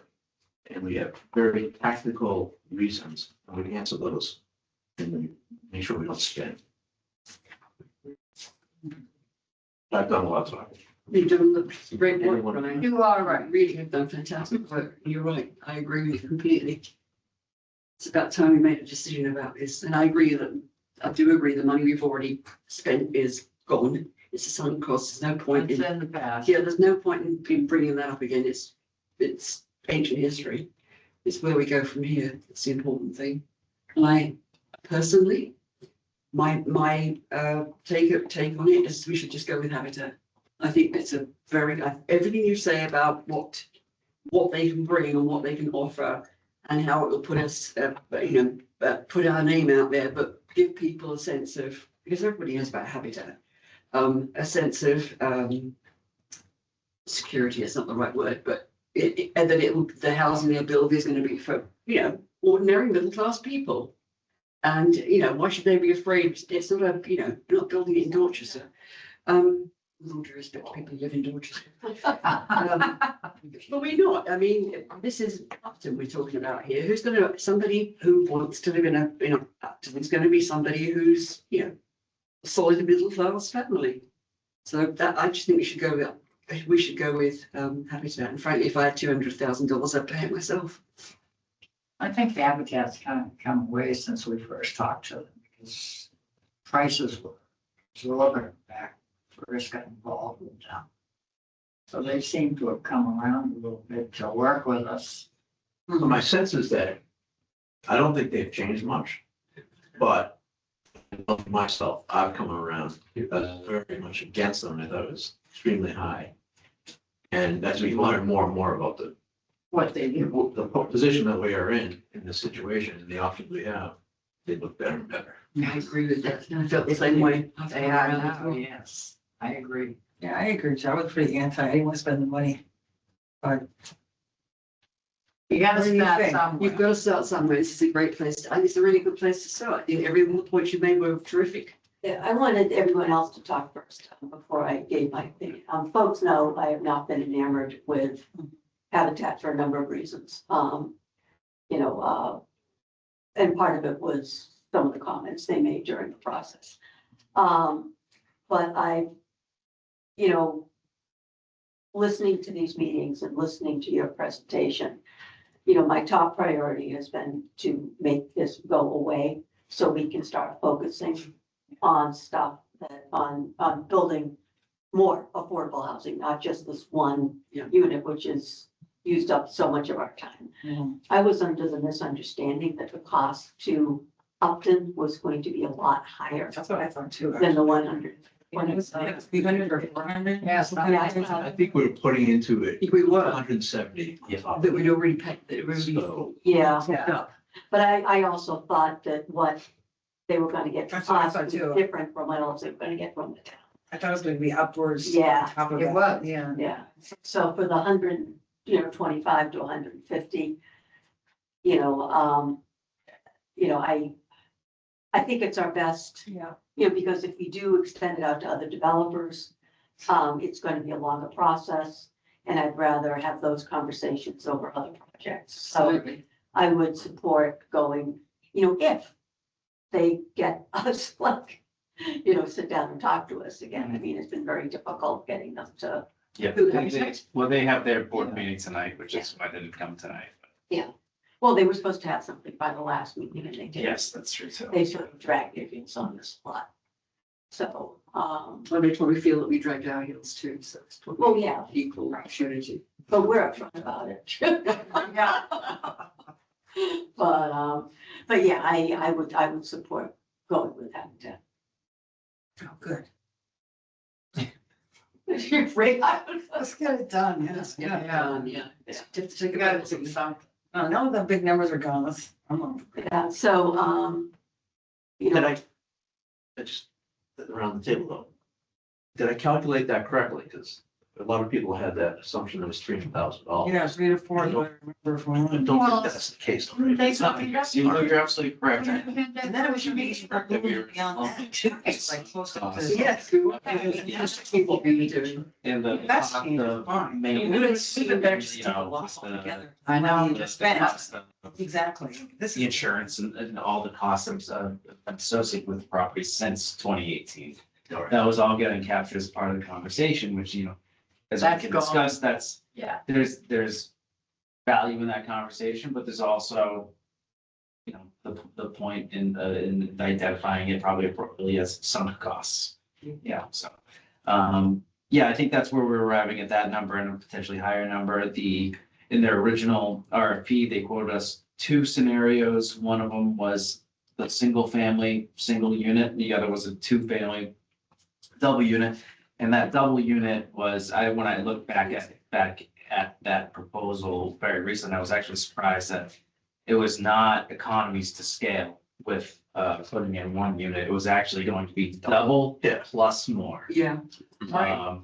And we have very tactical reasons, and we answer those and we make sure we don't spin. I've done a lot of talking. You're doing the great work, Brian. You are right. Really have done fantastic work. You're right. I agree with you completely. It's about time we made a decision about this. And I do agree the money we've already spent is gone. It's a sunk cost. There's no point It's in, in the past. yeah, there's no point in bringing that up again. It's ancient history. It's where we go from here. It's the important thing. And I personally, my take on it is we should just go with Habitat. I think it's everything you say about what what they can bring and what they can offer and how it will put us, put our name out there, but give people a sense of, because everybody knows about Habitat, a sense of, security is not the right word, but the housing they'll build is going to be for, ordinary middle class people. And, why should they be afraid? It's not you're not building it in Dorchester. With all due respect to people who live in Dorchester. But we're not. I mean, this is Upton we're talking about here. Somebody who wants to live in Upton is going to be somebody who's, a solid middle class family. So that, I just think we should go with Habitat. And frankly, if I had $200,000, I'd pay it myself. I think Habitat's kind of come away since we first talked to them because prices were exorbitant back first got involved with them. So they seem to have come around a little bit to work with us. But my sense is that I don't think they've changed much, but myself, I've come around. I was very much against them. I thought it was extremely high. And as we learn more and more about What they do. the position that we are in this situation and the options we have, they look better and better. I agree with that. I felt the same way. They are now, yes, I agree. Yeah, I agree. I was pretty anti anyone spending money. But you gotta What do you start think? somewhere. You've got to start somewhere. This is a great place. I think it's a really good place to start. I think every one of the points you made were terrific. Yeah, I wanted everyone else to talk first before I gave my opinion. Folks know I have not been enamored with Habitat for a number of reasons. And part of it was some of the comments they made during the process. But listening to these meetings and listening to your presentation, my top priority has been to make this go away so we can start focusing on stuff on building more affordable housing, not just this one Yeah. unit, which is used up so much of our time. Mhm. I was under the misunderstanding that the cost to Upton was going to be a lot higher That's what I thought too. than the 100. It was like 300 or 400. Yes. I think we're putting into I it think we were, 170. that we'd already paid, that it would be So- Yeah, hooked up. but I also thought that what they were gonna get from That's what I us thought was too. different from what else they were gonna get from the town. I thought it was gonna be upwards. Yeah. on top of It that. was, yeah. Yeah, so for the 125 to 150, I think it's our best. Yeah. Because if we do extend it out to other developers, it's going to be a longer process. And I'd rather have those conversations over other projects. So Absolutely. I would support going, if they get us sit down and talk to us again. I mean, it's been very difficult getting them to. Yeah, Who has it? well, they have their board meeting tonight, which is why they didn't come tonight. Well, they were supposed to have something by the last meeting and they didn't. Yes, that's true too. They sort of dragged their heels on this lot. So, Well, they probably feel that we dragged our heels too, so it's well, probably yeah, equal opportunity. but we're upfront about it. But yeah, I would support going with Habitat. Oh, good. You're afraid I would. Let's get it done. Yes, Yeah. yeah. Take We a gotta vote. do something. No, the big numbers are gone. Yeah, so, Did I just around the table though? Did I calculate that correctly? Because a lot of people had that assumption it was $300,000. Yeah, 3 to 4, but I remember from I one. don't Well, think that's the case. they It's not the case. You're absolutely correct. And then it should be beyond that too. It's like close up to. Yes, yes, people really do. And the That's cost of fine. main. It's even better to you take a know, loss the- altogether. I know. the cost of Exactly. This The is. insurance and all the costs associated with the property since 2018. All right. That was all getting captured as part of the conversation, which, as we That's can gone. discuss, Yeah. there's value in that conversation, but there's also, the point in identifying it probably appropriately as sunk costs. Yeah, so, I think that's where we're arriving at that number and a potentially higher number. In their original RFP, they quoted us 2 scenarios. One of them was the single family, single unit, the other was a 2-family double unit. And that double unit was, when I look back at that proposal very recently. I was actually surprised that it was not economies to scale with putting in one unit. It was actually going to be double Yeah. plus more. Yeah,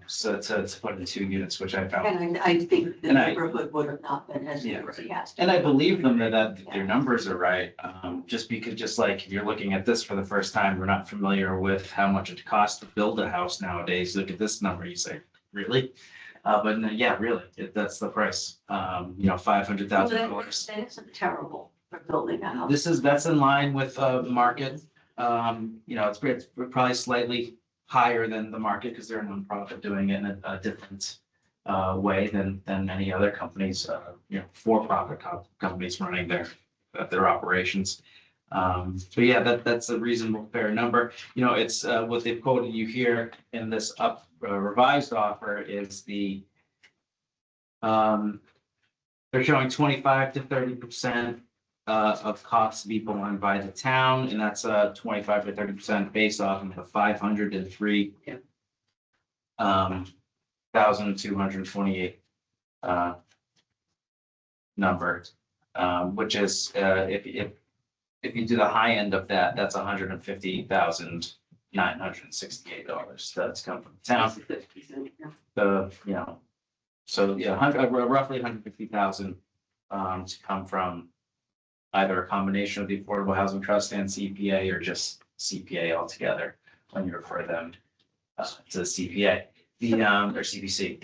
So to put in 2 units, which I found. And I think the And I- neighborhood would have not been as Yeah. enthusiastic. And I believe them that their numbers are right, just because, just like if you're looking at this for the first time, we're not familiar with how much it costs to build a house nowadays. Look at this number, you say, really? But then, yeah, really, that's the price, $500,000. That isn't terrible for building a house. That's in line with, the market. It's probably slightly higher than the market because they're a nonprofit doing it in a different way than any other companies, for-profit companies running their operations. So yeah, that's a reasonable fair number. It's what they've quoted you here in this revised offer is they're showing 25 to 30% of costs to be borne by the town, and that's 25 to 30% based off of the 503. Yeah. 1,228 number, which is if you do the high end of that, that's $150,968 that's come from the town. So roughly 150,000 to come from either a combination of the Affordable Housing Trust and CPA or just CPA altogether when you refer them to CPA, or CPC.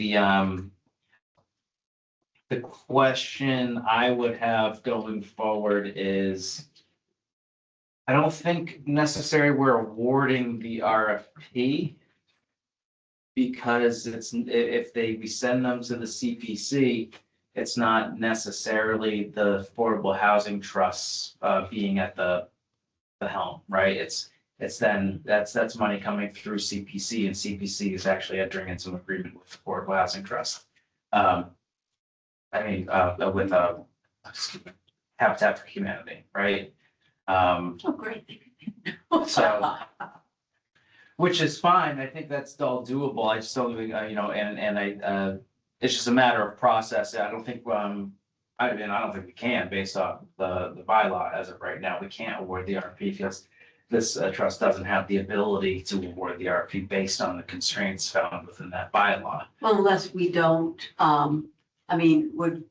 The question I would have going forward is, I don't think necessarily we're awarding the RFP because we send them to the CPC, it's not necessarily the Affordable Housing Trusts being at the helm, right? It's then that's money coming through CPC, and CPC is actually entering into an agreement with Affordable Housing Trust. With Habitat for Humanity, right? Oh, great. So, which is fine. I think that's all doable. I just don't think, it's just a matter of process. I don't think, I don't think we can based off the bylaw as of right now. We can't award the RFP because this trust doesn't have the ability to award the RFP based on the constraints found within that bylaw. Well, unless we don't,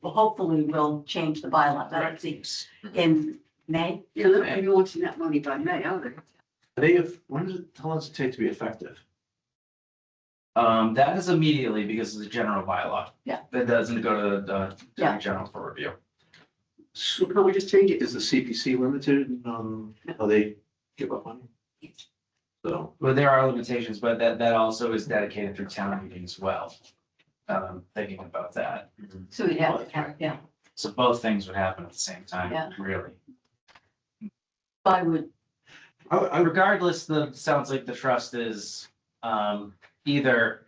hopefully we'll change the bylaw, that seems in May. yeah, they're not gonna be wanting that money by May, are they? How long does it take to be effective? That is immediately because it's a general bylaw. Yeah. That doesn't go to the Yeah. Attorney General for review. So can't we just change it? Is the CPC limited on how they give up money? So, Well, there are limitations, but that also is dedicated through town meeting as well. Thinking about that. So we have, yeah, So both things would happen at the same time, Yeah. really. I would, Regardless, sounds like the trust is either,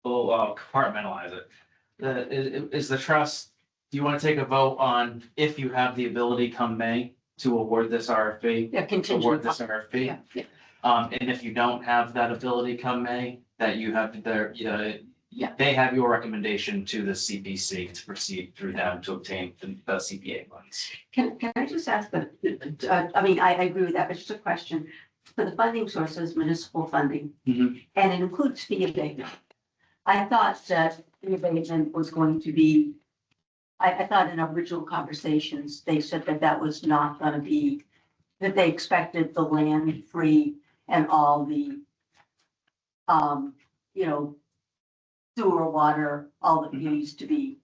I'll compartmentalize it. Is the trust, do you want to take a vote on if you have the ability come May to award this RFP? yeah, Award contingent. this RFP? Yeah, yeah. And if you don't have that ability come May, that you have their, Yeah. they have your recommendation to the CPC to proceed through them to obtain the CPA funds. Can I just ask I agree with that, but just a question. For the funding sources, municipal funding, Mhm. and it includes fee abatement. I thought that fee abatement was going to be, I thought in original conversations, they said that was not gonna be, that they expected the land free and all the, sewer, water, all the fees to be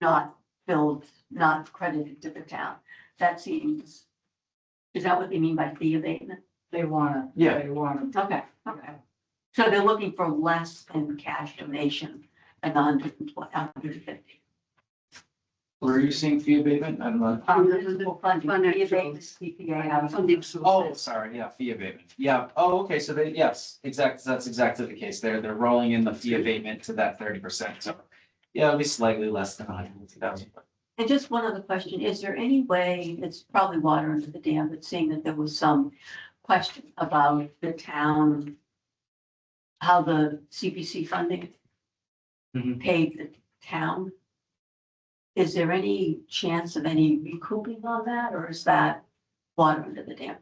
not billed, not credited to the town. That seems, is that what they mean by fee abatement? They wanna, Yeah. they wanna, Okay. So they're looking for less than cash donation than 150. Where are you seeing fee abatement? I'm not. Municipal funding, fee abatement, CPA. Funding Oh, sources. sorry, yeah, fee abatement. Yeah, okay, so yes, that's exactly the case. They're rolling in the fee abatement to that 30%. So yeah, it'll be slightly less than 150,000. And just one other question, is there any way, it's probably water under the dam, but seeing that there was some question about the town, how the CPC funding Mhm. paid the town. Is there any chance of any recouping on that, or is that water under the dam?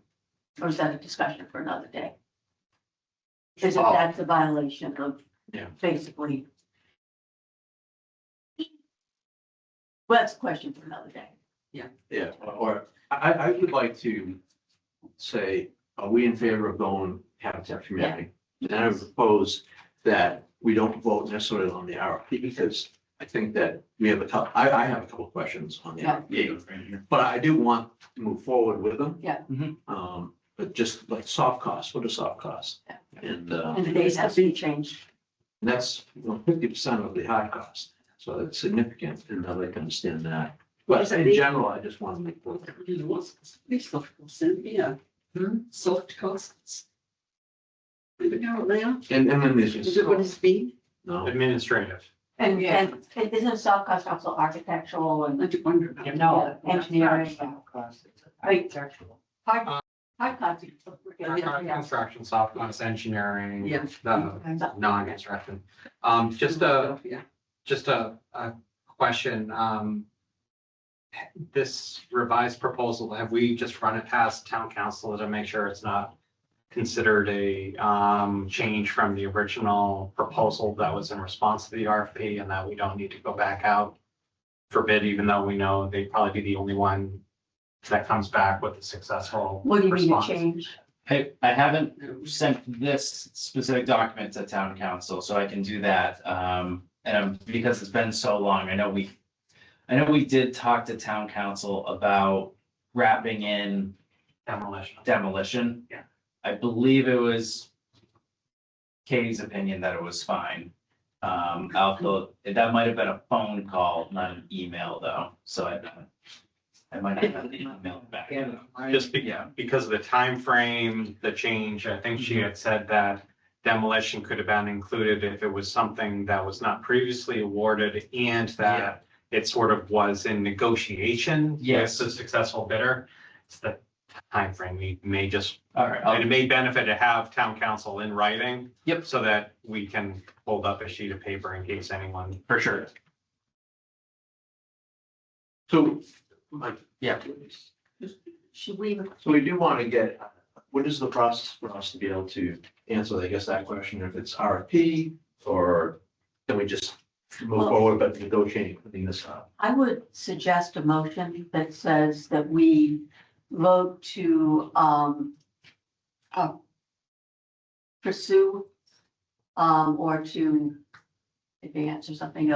Or is that a discussion for another day? Is it Oh. that's a violation of Yeah. basically? Well, that's a question for another day. Yeah, or I would like to say, are we in favor of going Habitat for Humanity? And I would propose that we don't vote necessarily on the RFP because I think that we have I have a couple of questions on the Yeah. RFP. But I do want to move forward with them. Yeah. Mhm. But just like soft costs, what are soft costs? Yeah. And And the days have been changed. that's 50% of the hard cost. So it's significant and I'd like to understand that. But in general, I just want to make. What's these soft costs in here? Soft costs. Do we know what they are? And then there's Is just. it what it's been? No, Administrative. And, Yeah. and isn't soft cost also architectural I and do wonder about. that. No. engineering. It's not cost, it's Right. architectural. hard cost? Construction, soft costs, engineering. Yeah. The non-construction. Yeah. Just a question, this revised proposal, have we just run it past town council to make sure it's not considered a, change from the original proposal that was in response to the RFP and that we don't need to go back out for bid, even though we know they'd probably be the only one that comes back with a successful What do you mean to response? change? I haven't sent this specific document to town council, so I can do that. And because it's been so long, I know we did talk to town council about wrapping in demolition. Yeah. I believe it was Katie's opinion that it was fine. That might have been a phone call, not an email though, so I might not have the email back. Just Yeah. because of the time frame, the change, I think she had said that demolition could have been included if it was something that was not previously awarded and that it sort of was in negotiation. Yes. With the successful bidder. It's the time frame. We may just, All right, and it may benefit to have town council in writing. Yep. So that we can hold up a sheet of paper in case anyone. for sure. So, Mike, Yeah. Should we, so we do want to get, what is the process for us to be able to answer, I guess, that question, if it's RFP or can we just move Well- forward but negotiating, putting this up? I would suggest a motion that says that we vote to, pursue, or to advance or something,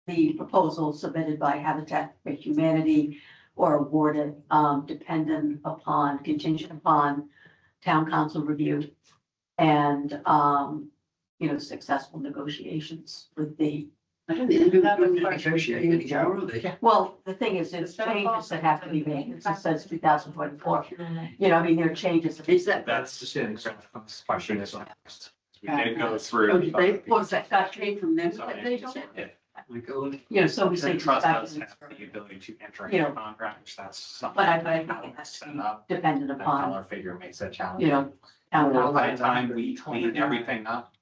the proposal submitted by Habitat for Humanity or awarded, dependent upon, contingent upon town council review and, successful negotiations with the, I don't think they're going to negotiate anymore, are they? well, the thing is, there's changes that have to be made. It just says 2024. There are changes. Is that? That's just an Question is asked. We did go Oh, through. did they? What's that got Came from them, Sorry. but they don't. My God. So we say The trust does discussions, have the ability to enter You know, into contract, which that's something. but I that think it has to set be up. dependent That upon, dollar figure makes it challenging. town Well, by the council. time we clean everything up,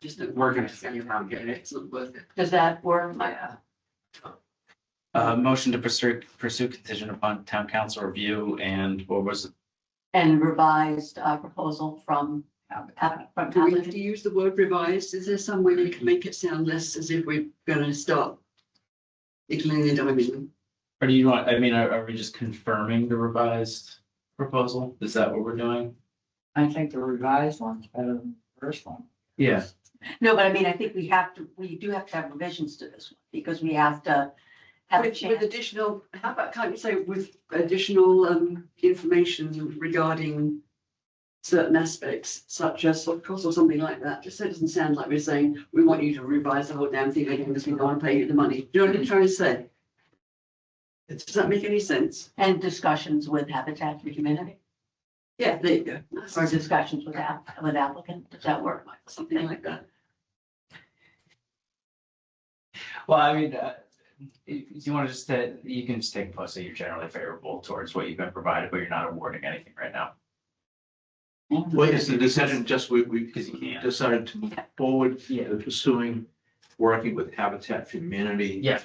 Just we're gonna see around it. It's not worth it. Does that work? Mike? Motion to pursue contingent upon town council review and what was it? And revised proposal from Do we have to use the word revised? Is there some way we can make it sound less as if we're gonna start nickling and diming? Or do you want, are we just confirming the revised proposal? Is that what we're doing? I think the revised one's better than the first one. Yeah. No, but I think we do have to have revisions to this one because we have to have a With chance. additional, how about, can't you say with additional information regarding certain aspects such as soft costs or something like that? Just so it doesn't sound like we're saying, we want you to revise the whole damn thing again because we don't want to pay you the money. Do you know what I'm trying to say? Does that make any sense? And discussions with Habitat for Humanity Yeah, there you go. or discussions with applicant. Does that work? Something like that. Well, if you want to just, you can just take a post that you're generally favorable towards what you've been provided, but you're not awarding anything right now. Well, it's the decision, just we Because you can't. decided to move forward, Yeah. pursuing, working with Habitat for Humanity Yeah,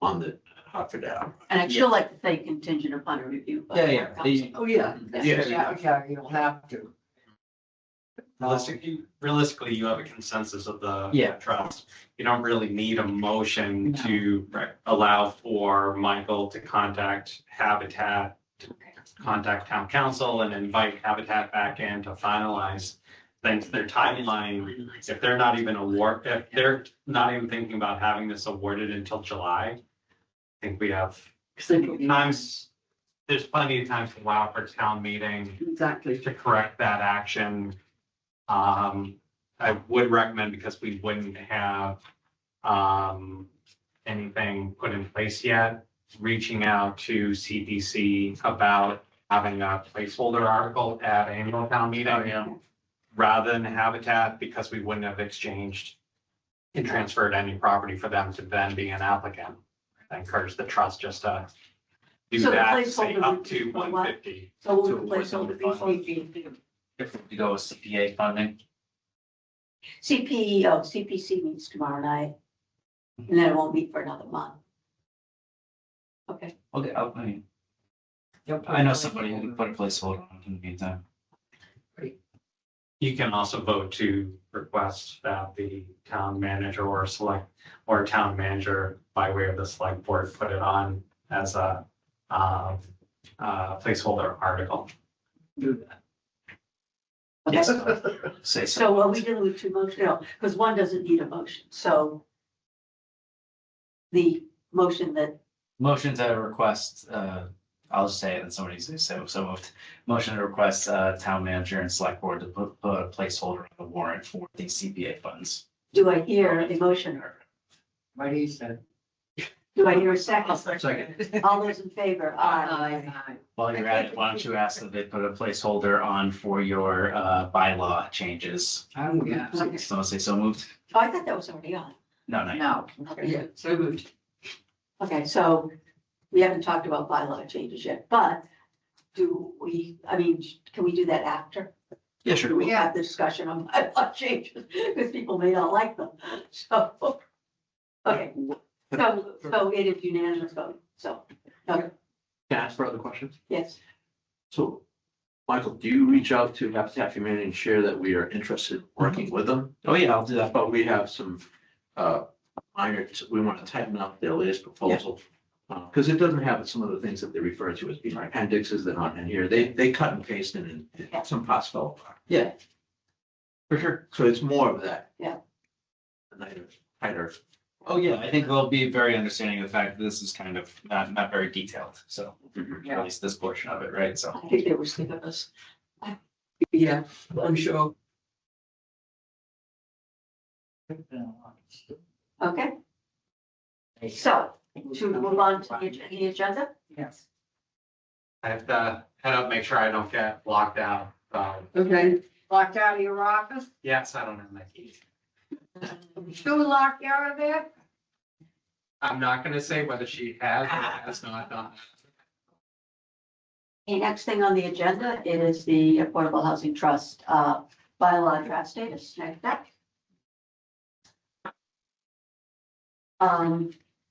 on the Hartford Ave. And I'd still like to say contingent upon a review. by Yeah, our yeah. council. Oh, yeah. Yeah. You'll have to. Realistically, you have a consensus of the Yeah. trust. You don't really need a motion to allow for Michael to contact Habitat, to contact town council and invite Habitat back in to finalize things, their timeline. If they're not even if they're not even thinking about having this awarded until July, I think we have times, there's plenty of time to allow for town meeting Exactly. to correct that action. I would recommend, because we wouldn't have anything put in place yet, reaching out to CPC about having a placeholder article at annual town meeting. Oh, yeah. Rather than Habitat, because we wouldn't have exchanged and transferred any property for them to then be an applicant. I encourage the trust just to do So the that, say placeholder up would to be for what? 150. So we'll So replace all the what's the people. If we go with CPA funding, CPC meets tomorrow night. And then it won't meet for another month. Okay, okay, I know somebody who can put a placeholder on in the meantime. You can also vote to request that the town manager or town manager by way of the select board put it on as a placeholder article. Do that. Yes. Say so. so are we dealing with two motions? No, because one doesn't need a motion, so. The motion that, Motion to request, I'll just say it and somebody say so moved. Motion to request, town manager and select board to put a placeholder on the warrant for the CPA funds. do I hear a motion? What he said. Do I hear a second? Second. All those in favor? Aye. While you're at it, why don't you ask that they put a placeholder on for your, bylaw changes? Oh, yeah. Someone say so moved? Oh, I thought that was already on. No, no. No. Yeah, so moved. Okay, so we haven't talked about bylaw changes yet, but do we, I mean, can we do that after? Yeah, Do sure. we have the discussion on bylaw changes? Because people may not like them. So, okay, so it is unanimous vote, so, okay, Can I ask further questions? yes. So, Michael, do you reach out to Habitat for Humanity and share that we are interested in working with them? Oh, yeah, I'll do that. But we have some, we want to tighten up their latest proposal. Because it doesn't have some of the things that they refer to as being appendixes, they're not in here. They cut and paste in and some parts fell apart. Yeah. For sure. So it's more of that. Yeah. Tighter. Oh, yeah, I think they'll be very understanding of the fact that this is kind of not very detailed, so at least this portion of it, right? So. I think they were sick of us. Yeah, I'm sure. Okay. So, should we move on to the agenda? Yes. I have to head up, make sure I don't get locked out. Okay, Locked out of your office? Yes, I don't have my keys. Still locked out of there? I'm not gonna say whether she has or has not done. The next thing on the agenda is the Affordable Housing Trust bylaw draft status. Next up.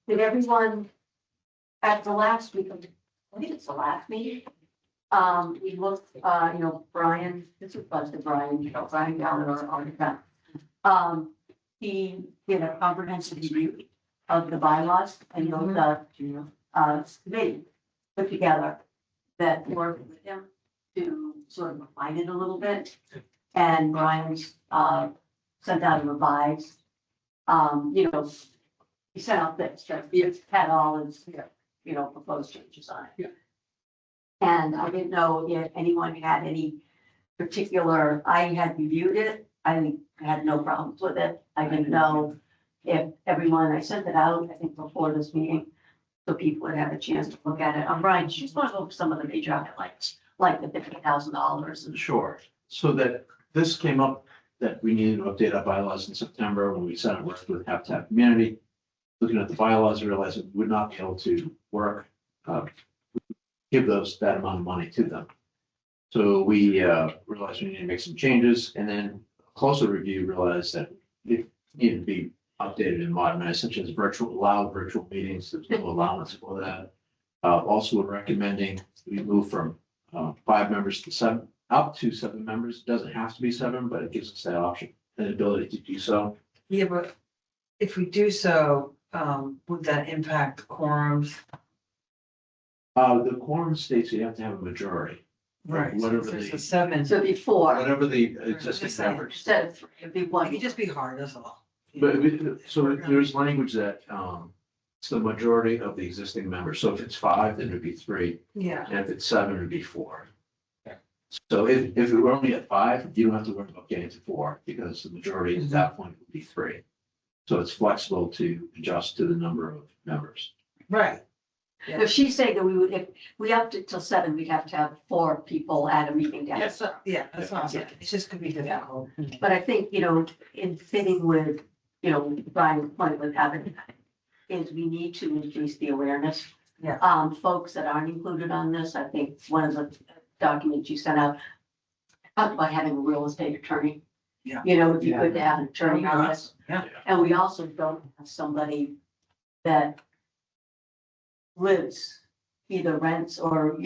Did everyone at the last week of, I think it's the last meeting? We looked, Brian, this was to Brian, Brian Gallagher on the front. He did a comprehensive review of the bylaws and those, committee put together that worked with him to sort of refine it a little bit. And Brian's, sent out a revised, he sent out this, it's had all his, proposed changes on it. Yeah. And I didn't know if anyone had any particular, I had reviewed it, I had no problems with it. I didn't know if everyone, I sent it out, I think before this meeting, so people would have a chance to look at it. Brian, you just want to go over some of the major highlights, like the $50,000 and. Sure. So that this came up that we needed to update our bylaws in September when we started working with Habitat Community. Looking at the bylaws, I realized that we would not be able to work, give that amount of money to them. So we realized we need to make some changes, and then closer review realized that it needed to be updated and modernized, such as allow virtual meetings, there's no allowance for that. Also, we're recommending we move from 5 members to 7, up to 7 members. It doesn't have to be 7, but it gives us that option, and ability to do so. Yeah, but if we do so, would that impact quorums? The quorum states you have to have a majority. Right. Whatever So there's the- a 7. So before, Whatever the existing Just saying. members. instead of 3, it'd be It 1. could just be hard, that's all. But so there's language that it's the majority of the existing members. So if it's 5, then it'd be 3, Yeah. and if it's 7, it'd be 4. So if we're only at 5, you don't have to worry about getting to 4, because the majority at that point would be 3. So it's flexible to adjust to the number of members. Right. If she's saying that we would, if we upped it till 7, we'd have to have 4 people at a meeting down. That's, yeah, that's what I'm saying. It just could be difficult. But I think, in fitting with, Brian's point with having, is we need to increase the awareness. Yeah. Folks that aren't included on this, I think one of the documents you sent out talked about having a real estate attorney. Yeah. If you could have an attorney on this. Yeah. And we also don't have somebody that lives, either rents or,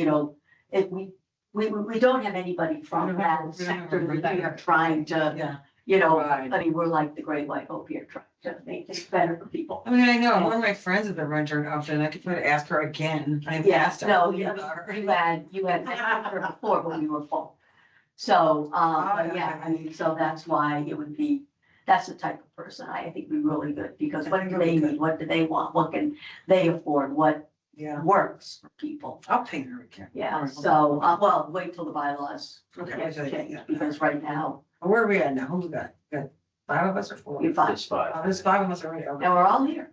if we don't have anybody from that sector that we are trying to, Yeah. Right. I mean, we're like the Great White Hope here, trying to make things better for people. I mean, I know one of my friends is a renter in Upton. I could try to ask her again. I've Yeah, asked her. no, you had her before, but we were full. So, but yeah, I mean, so that's why it would be, that's the type of person I think would be really good, because what do they need, what do they want, what can they afford, what Yeah, works for people? I'll ping her again. Yeah, so, well, wait till the bylaws Okay. get changed, because right now, Where are we at now? Who we got? Got 5 of us or 4? we find, It's 5. Oh, there's 5 of us already. Okay. and we're all here.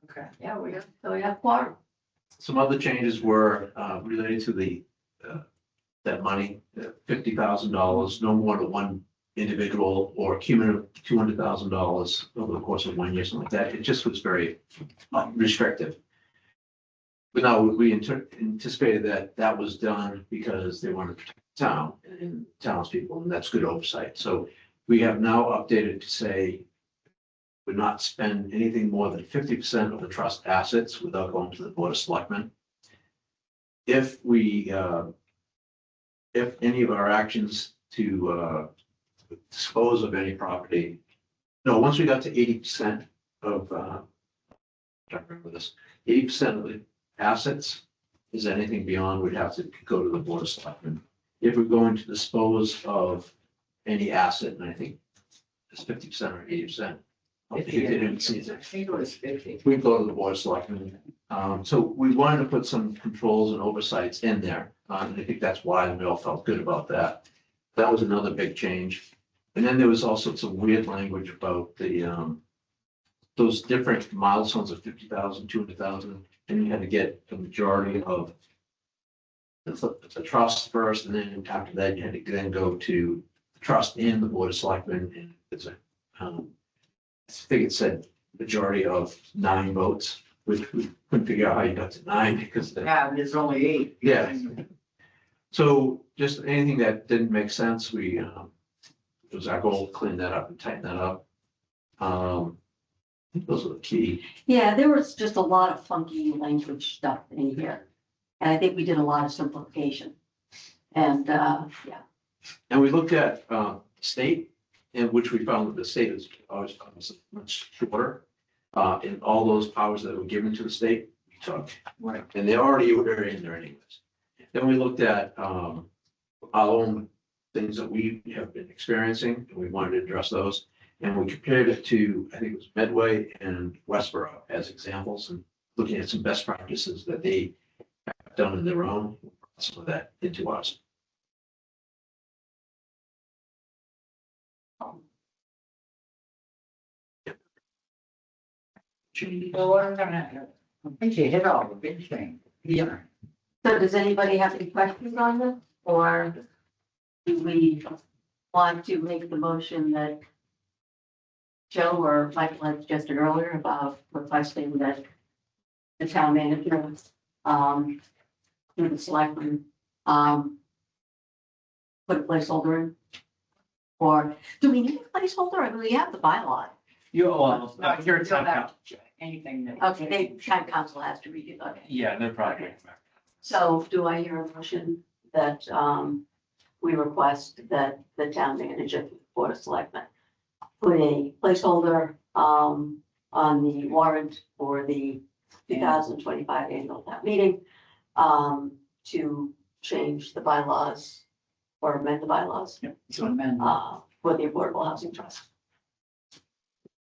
Okay. Yeah, so we have quorum. Some other changes were related to the that money, $50,000, no more than one individual, or cumulative $200,000 over the course of 1 year, something like that. It just was very restrictive. But now we anticipated that was done because they wanted to protect the town and townspeople, and that's good oversight. So we have now updated to say would not spend anything more than 50% of the trust assets without going to the Board of Selectmen. If any of our actions to dispose of any property, no, once we got to 80% of, I don't remember this, 80% of the assets, is anything beyond, we'd have to go to the Board of Selectmen. If we're going to dispose of any asset, and I think it's 50% or 80%. I think it was 50. We go to the Board of Selectmen. So we wanted to put some controls and oversights in there. And I think that's why we all felt good about that. That was another big change. And then there was also some weird language about the, those different milestones of 50,000, 200,000, and you had to get the majority of the trust first, and then after that, you had to then go to the trust and the Board of Selectmen. And it's a, I think it said majority of 9 votes, which we couldn't figure out how you got to 9 because the. Yeah, there's only 8. Yeah. So just anything that didn't make sense, it was our goal to clean that up and tighten that up. I think those are the key. Yeah, there was just a lot of funky language stuff in here. And I think we did a lot of simplification. And, yeah, And we looked at state, in which we found that the state is always much shorter. And all those powers that were given to the state, we took. Right. And they already were in there anyways. Then we looked at our own things that we have been experiencing, and we wanted to address those. And we compared it to, I think it was Medway and Westboro as examples, and looking at some best practices that they have done in their own, some of that into ours. So I'm gonna, I think you hit all the big things. Yeah. so does anybody have any questions on this? Or do we want to make the motion that Joe or Michael had suggested earlier about requesting that the town manager, through the selectmen, put a placeholder in? Or do we need a placeholder or do we have the bylaw? Well, No, you're a you don't town have council. anything that. Okay, town council has to read it, okay. Yeah, no problem. Okay. So do I hear a motion that, we request that the town manager, Board of Selectmen, put a placeholder, on the warrant for the 2025 annual town meeting, to change the bylaws or amend the bylaws, To amend. for the Affordable Housing Trust.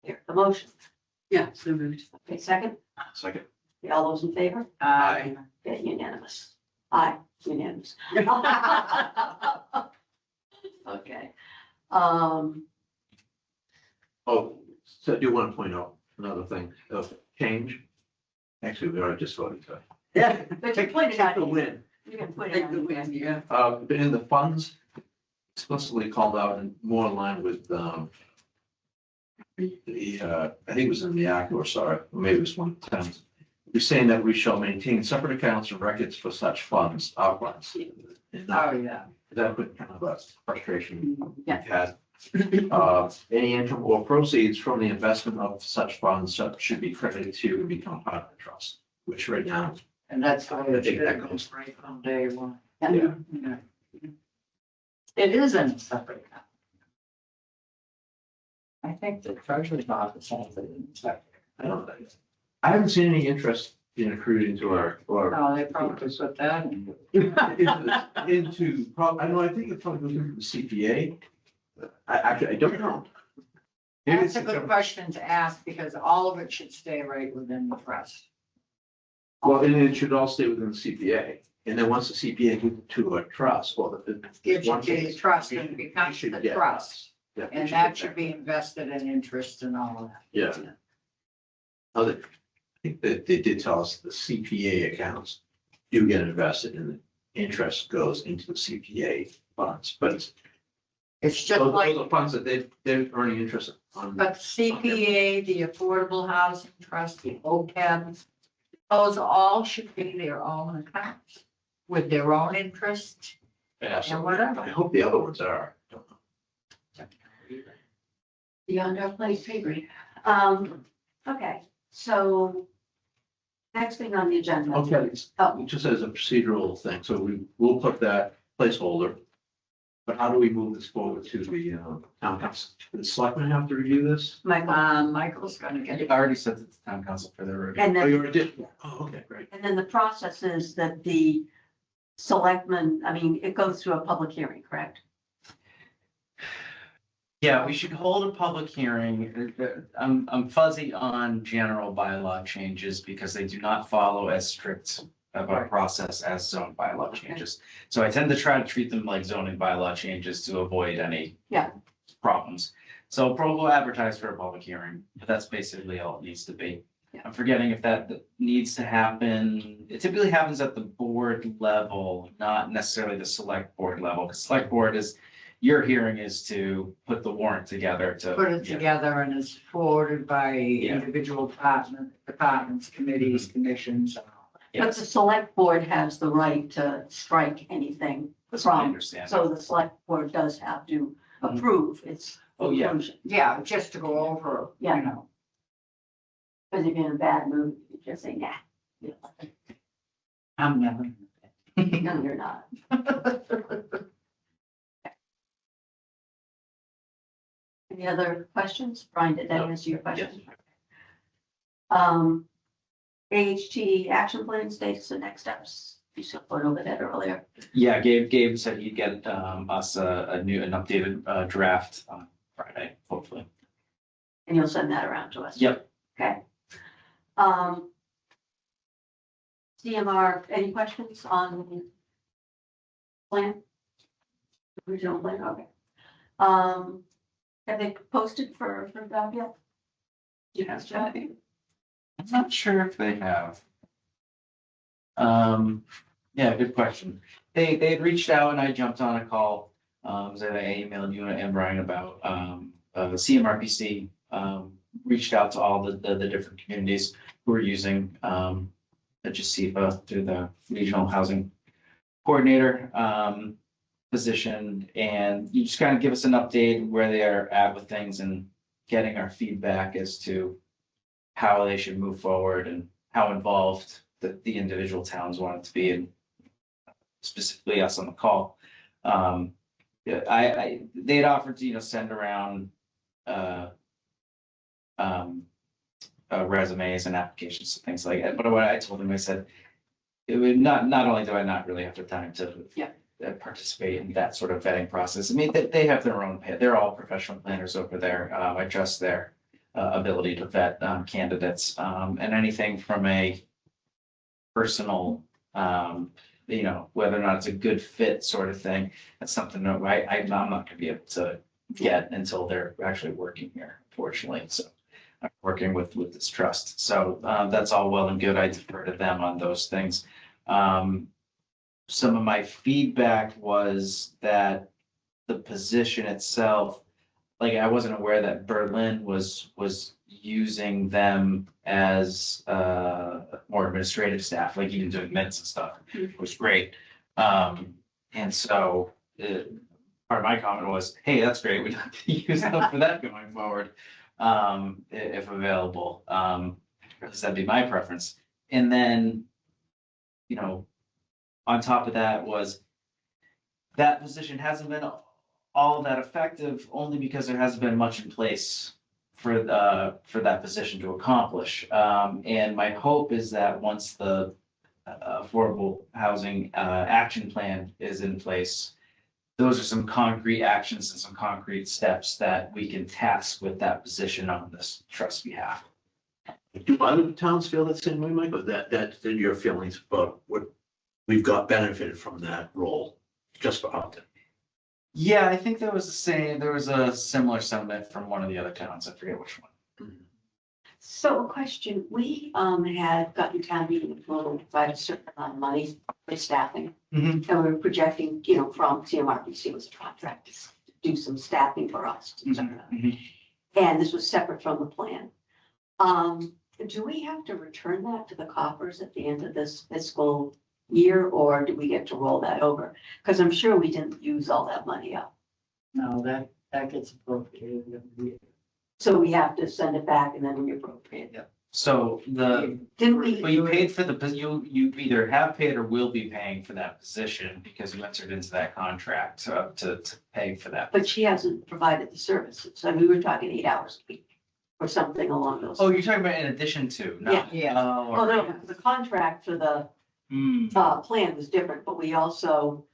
Here, the motion. Yeah, so moved. Okay, second, Second. all those in favor? Aye. Okay, unanimous. Aye, unanimous. Okay. Oh, so I do want to point out another thing of change. Actually, we already just voted to. Yeah, but you pointed out, The win. you can put it Take the on. win, yeah. But in the funds, explicitly called out and more in line with, I think it was in the act, or sorry, maybe it was one of the times. We're saying that we shall maintain separate accounts and records for such funds, our funds. And Oh, yeah. that put kind of a frustration Yeah. we've had. Any income or proceeds from the investment of such funds should be credited to and become part of the trust, which right now, And that's the way I it think that should goes. be right from day one. yeah. Yeah. It is in a separate account. I think the treasurer's office has it in separate. I don't know. I haven't seen any interest in accrued into our, or No, they probably put that in. into, I know, I think it probably goes into the CPA. I don't know. Maybe That's a it's- good question to ask because all of it should stay right within the trust. Well, and it should all stay within the CPA. And then once the CPA gives it to a trust, well, It should once be a it's- trust it and should- becomes it should the get trust. Yeah, it And should that get should back. be invested in interest and all of that. Yeah. I think that they did tell us the CPA accounts do get invested and the interest goes into the CPA funds, but it's, It's just those like, are funds that they're earning interest on. but CPA, the Affordable Housing Trust, the OPEB, those all should be their own accounts with their own interest. Absolutely. whatever. I hope the other ones are. Don't know. Beyond our place, agree. Okay, so next thing on the agenda. Okay, Oh. just as a procedural thing, so we will put that placeholder. But how do we move this forward to the town council? Do the selectmen have to review this? Michael, Michael's gonna get I it. already sent it to town council for their review. and Oh, you then, already did? Oh, okay, great. and then the process is that the selectmen, I mean, it goes through a public hearing, correct? Yeah, we should hold a public hearing. I'm fuzzy on general bylaw changes because they do not follow as strict of a process as zone bylaw changes. So I tend to try to treat them like zoning bylaw changes to avoid any Yeah. problems. So we'll advertise for a public hearing, but that's basically all it needs to be. Yeah. I'm forgetting if that needs to happen. It typically happens at the board level, not necessarily the select board level, because select board is, your hearing is to put the warrant together to. Put it Yeah. together and it's forwarded by Yeah. individual departments, committees, commissions. and all that. But Yes, the select board has the right to strike anything that's what I from, understand. so the select board does have to approve its Oh, yeah. conclusion. Yeah, just to go over, you Yeah. know. Because if you're in a bad mood, you just say, nah. I'm never. No, you're not. Any other questions? Brian, did that No. answer your question? AHT action plan status and next steps. You sort over that earlier. Yeah, Gabe said he'd get us an updated draft on Friday, hopefully. And you'll send that around to us. Yep. Okay. CMR, any questions on the plan? Original plan, okay. Have they posted for job yet? Yes, I'm not sure if they have. Yeah, good question. They had reached out and I jumped on a call. So I emailed you and Brian about the CMRPC reached out to all the different communities who are using the JACIFA through the Regional Housing Coordinator. position, and you just kind of give us an update where they are at with things and getting our feedback as to how they should move forward and how involved the individual towns want it to be, and specifically us on the call. Yeah, they had offered to, send around resumes and applications and things like that. But what I told them, I said, it would not only do I not really have the time to participate in that sort of vetting process. I mean, they have their own, they're all professional planners over there. I trust their ability to vet candidates, and anything from a personal, whether or not it's a good fit sort of thing. That's something that I'm not gonna be able to get until they're actually working here, unfortunately. So I'm working with this trust. So that's all well and good. I defer to them on those things. Some of my feedback was that the position itself, like I wasn't aware that Berlin was using them as more administrative staff, like even doing minutes and stuff, was great. And so part of my comment was, hey, that's great. We'd like to use them for that going forward, if available. At least that'd be my preference. And then, on top of that was that position hasn't been all that effective only because there hasn't been much in place for that position to accomplish. And my hope is that once the affordable housing action plan is in place, those are some concrete actions and some concrete steps that we can task with that position on this trust behalf. Do other towns feel that same way, Michael? That's your feelings about what we've got benefited from that role just for Upton? Yeah, I think there was a similar sentiment from one of the other towns. I forget which one. So a question, we had gotten town meeting approval to provide a certain amount of money for staffing. Mhm. And we were projecting, from CMRPC was a contract to do some staffing for us. Mhm. And this was separate from the plan. Do we have to return that to the coffers at the end of this fiscal year, or do we get to roll that over? Because I'm sure we didn't use all that money up. No, that gets appropriated every year. So we have to send it back and then reappropriate. So Didn't we? but you paid for you either have paid or will be paying for that position because you entered into that contract to pay for that. But she hasn't provided the services. I mean, we were talking 8 hours a week or something along those. Oh, you're talking about in addition to, not. Yeah. Oh, Well, no, the contract for the plan was different, but we also,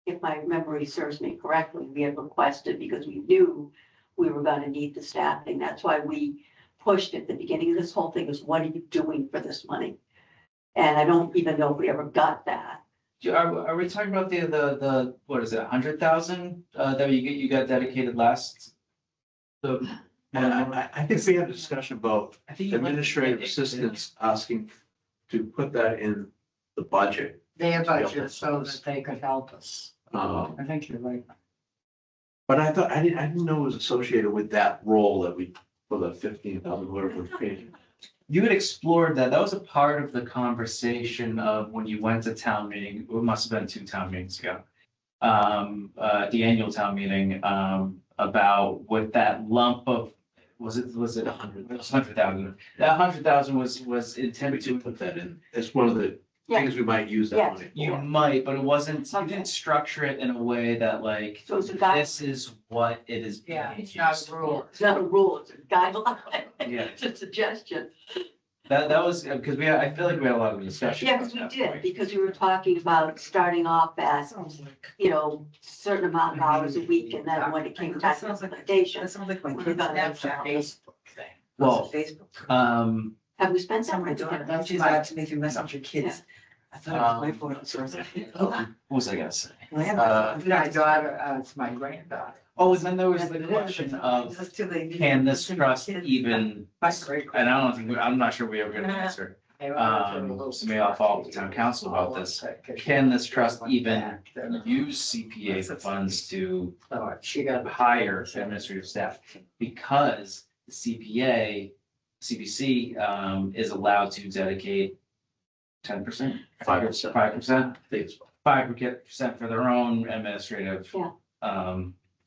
if my memory serves me correctly, we had requested because we knew we were gonna need the staffing. That's why we pushed at the beginning of this whole thing is, what are you doing for this money? And I don't even know if we ever got that. Are we talking about the what is it, 100,000 that you got dedicated last? I think we had a discussion about I think you might- administrative assistants asking to put that in the budget. They have budget so that they could help us. Um, I think you're right. But I thought, I didn't know it was associated with that role that we, for the 15,000, whatever we paid. You had explored that. That was a part of the conversation of when you went to town meeting. It must have been 2 town meetings ago. The annual town meeting, about what that lump of, was it 100,000? That 100,000 was intended To to, put that in, it's one of the Yeah. things we might use that Yes. money you for. might, but it wasn't, you Okay. didn't structure it in a way that like, So it's a guide, this is what it is. Yeah, being it's not used a rule. for. it's not a rule, it's a guideline. Yeah. It's a suggestion. That was, because I feel like we had a lot of discussion. Yeah, about because we that did, point. because we were talking about starting off at, Sounds like. certain amount of hours a week, and then when it came time That for sounds like, implementation, that sounds like my We're kids' gonna have Snapchat. Facebook thing. Well, Facebook. have we spent that? Tell my much? daughter, That's she's my- allowed to make you message your kids. I thought it was my photo, so I was like, oh. what was I gonna say? Well, I have My daughter, it's my granddaughter. Oh, and then there was the question of, can this trust even, My great. and I'm not sure we ever gonna answer. So maybe I'll follow up with town council about this. Can this trust even use CPA funds to She got. hire administrative staff? Because the CPC is allowed to dedicate 10%, 5%. 5%, I think it's 5% for their own administrative. Yeah.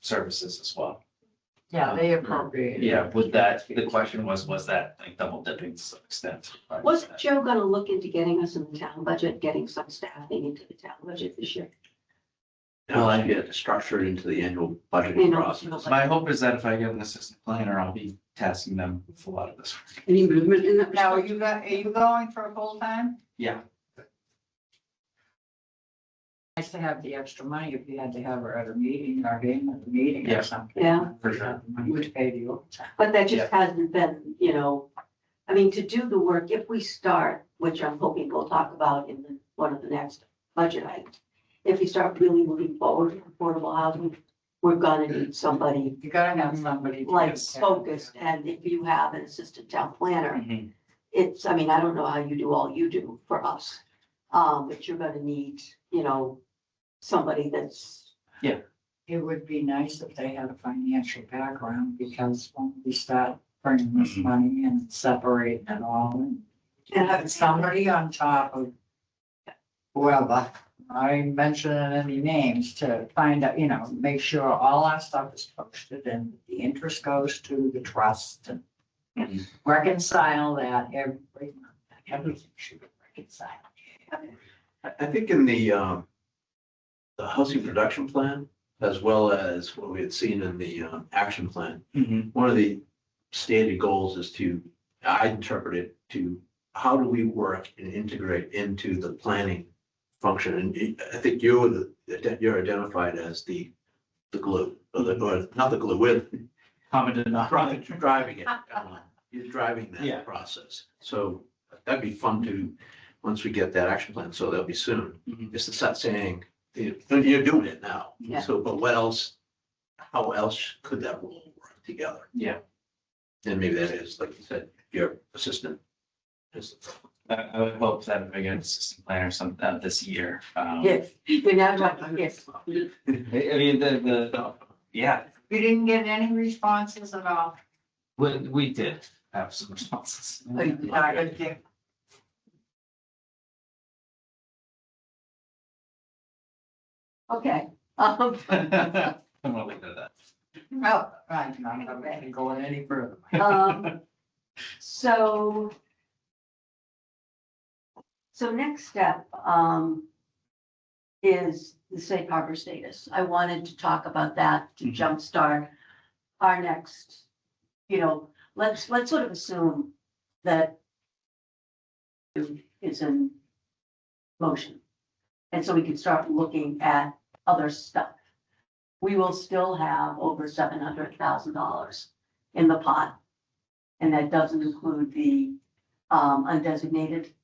Services as well. Yeah, they appropriate. Yeah, would that, the question was that like double dipping to some extent? Was Joe gonna look into getting us in the town budget, getting some staffing into the town budget this year? Now I get to structure it into the annual You budgeting know, process. My hope is that if I get an assistant planner, I'll be tasking them with a lot of this work. Any movement in that? Now, respect? are you going for a full time? Yeah. Nice to have the extra money if you had to have her at a meeting or being at a meeting Yeah. or something. Yeah. For sure. Have the money to pay the overtime. But that just hasn't been, you know, I mean, to do the work, if we start, which I'm hoping we'll talk about in one of the next budget items. If we start really moving forward with affordable housing, we're gonna need somebody You gotta have somebody. to like do that. focused, and if you have an assistant town planner, Mhm. it's, I mean, I don't know how you do all you do for us. But you're gonna need, you know, somebody that's, It would be nice if they had a financial background, because when we start bringing this Mhm. money and separating it all, and have somebody on top of whoever, I ain't mentioning any names, to find out, you know, make sure all our stuff is posted and the interest goes to the trust and Mhm. reconcile that every month. Everything should be reconciled. I think in the housing production plan, as well as what we had seen in the action plan, Mhm. one of the stated goals is to, I interpret it to, how do we work and integrate into the planning function? And I think you're identified as the glue, or not the glue, with Commented enough. driving it. You're driving Yeah. that process. So that'd be fun to, once we get that action plan, so that'll be soon, Mhm. is to start saying, you're doing it now. Yeah. So, but what else, how else could that all work together? Yeah. And maybe that is, like you said, your assistant. I would hope that if I get an assistant planner this year. if, we're now talking, yes. I mean, yeah, We didn't get any responses at all. we did have some responses. I didn't think- Okay. I'm gonna leave it at that. Oh, right, I'm not ready to go any further. So. So next step, is the safe harbor status. I wanted to talk about that to Mhm. jumpstart our next, you know, let's sort of assume that is in motion. And so we can start looking at other stuff. We will still have over $700,000 in the pot. And that doesn't include the undesignated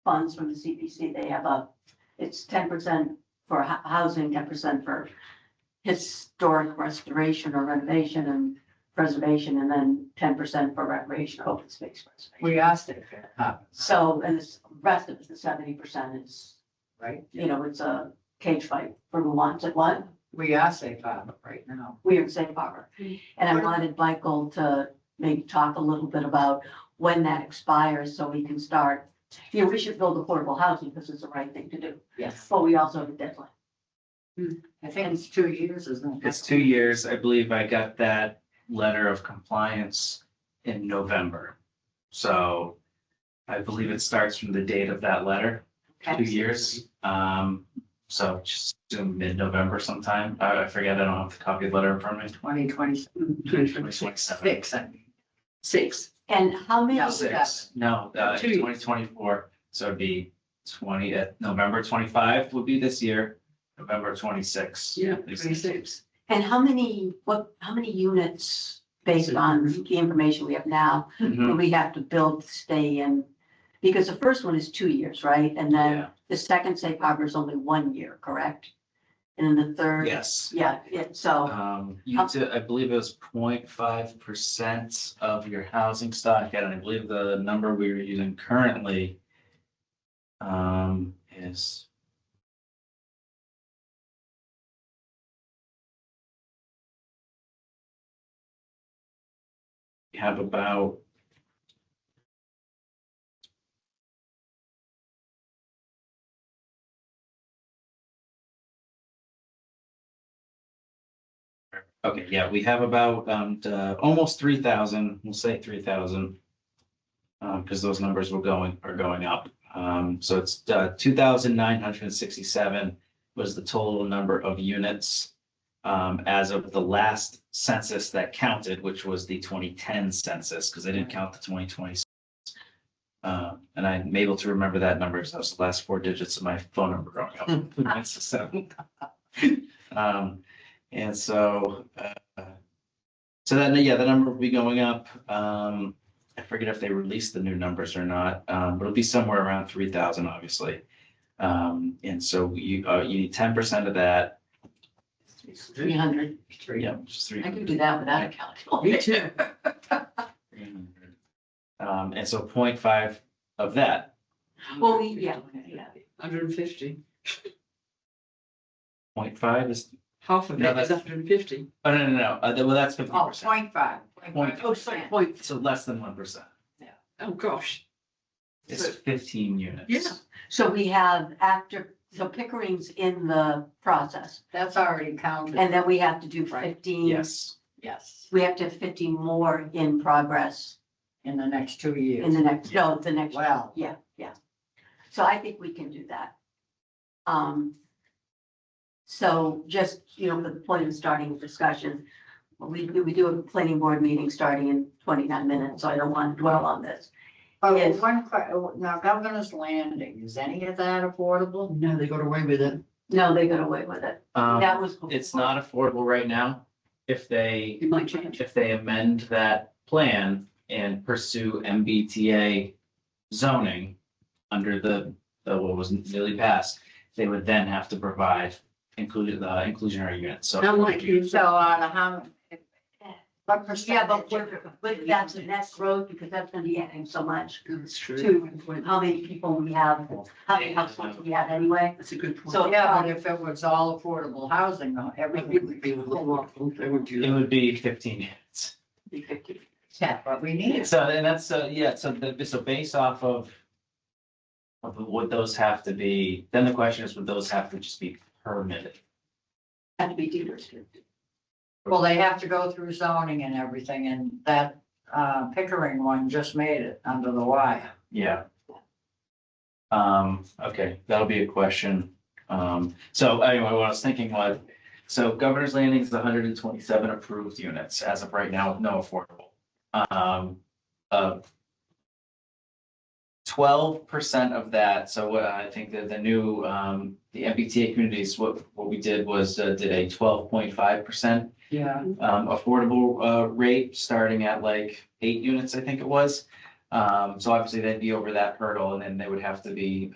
funds from the CPC. They have it's 10% for housing, 10% for historic restoration or renovation and preservation, and then 10% for recreation, open space preservation. We asked if it happened, So, and the rest of it, the 70% is, right? you know, it's a cage fight for who wants it what. We are safe harbor right now. We are in safe harbor. And I wanted Michael to maybe talk a little bit about when that expires, so we can start. You know, we should build affordable housing because it's the right thing to do, Yes. but we also have a deadline. I think it's 2 years, isn't it? It's 2 years. I believe I got that letter of compliance in November. So I believe it starts from the date of that letter, 2 years. So just assume mid-November sometime. I forget, I don't have the copy of the letter in front of me. 2027. 2027. Six. And how many? Yeah. Six, no, 2 years. 2024, so it'd be November 25 would be this year, November 26. Yeah, Is- 26. And how many units, based on the information we have now, do Mhm. we have to build to stay in? Because the first one is 2 years, right? And then Yeah. the second safe harbor is only 1 year, correct? And then the third. Yes. Yeah, so, I believe it was 0.5% of your housing stock, and I believe the number we were using currently is we have about Okay, yeah, we have about, almost 3,000, we'll say 3,000. Because those numbers are going up. So it's, 2,967 was the total number of units. As of the last census that counted, which was the 2010 census, because they didn't count the 2020. And I'm able to remember that number, because that was the last four digits of my phone number growing up. So, and so, so that, yeah, the number will be going up. I forget if they released the new numbers or not, but it'll be somewhere around 3,000, obviously. And so you need 10% of that. 300. Yeah, just I can 300. do that without a calculator. Me too. 300. And so 0.5 of that, Well, yeah. 150. 0.5 is, Half of No, it is that's- 150. oh, no. Well, that's 50%. Oh, 0.5. Oh, sorry, point. So less than 1%. Oh, gosh. It's So- 15 units. Yeah. So we have so Pickering's in the process, That's already counted. and then we have to do Right. 15. Yes. Yes, We have to have 15 more in progress in the next 2 in years. the next, no, the next. Well. Yeah. So I think we can do that. So just, for the point of starting a discussion, we do a planning board meeting starting in 29 minutes, so I don't want to dwell on this. Oh, Yes. now Governor's Landing, is any of that affordable? No, they got away with it. No, they got away with it. That was. It's not affordable right now. If they It might change. amend that plan and pursue MBTA zoning under the what was newly passed, they would then have to provide inclusionary units. So How likely is So, how, what Yeah, but percentage? that's the next road, because that's gonna be adding so much That's true. to how many people we have, how many households we have anyway. That's a good point. So- Yeah, but if it was all affordable housing, everything would be. They won't do it that. would be 15 units. Be 50. Yeah, but we need. So, and that's, so based off of what those have to be, then the question is, would those have to just be permitted? Have to be deed restricted. Well, they have to go through zoning and everything, and that Pickering one just made it under the wire. Yeah. Okay, that'll be a question. So anyway, what I was thinking was, so Governor's Landing is 127 approved units as of right now, with no affordable. 12% of that, so what I think that the new, the MBTA communities, what we did was, did a 12.5% Yeah. affordable rate, starting at like 8 units, I think it was. So obviously they'd be over that hurdle, and then they would have to be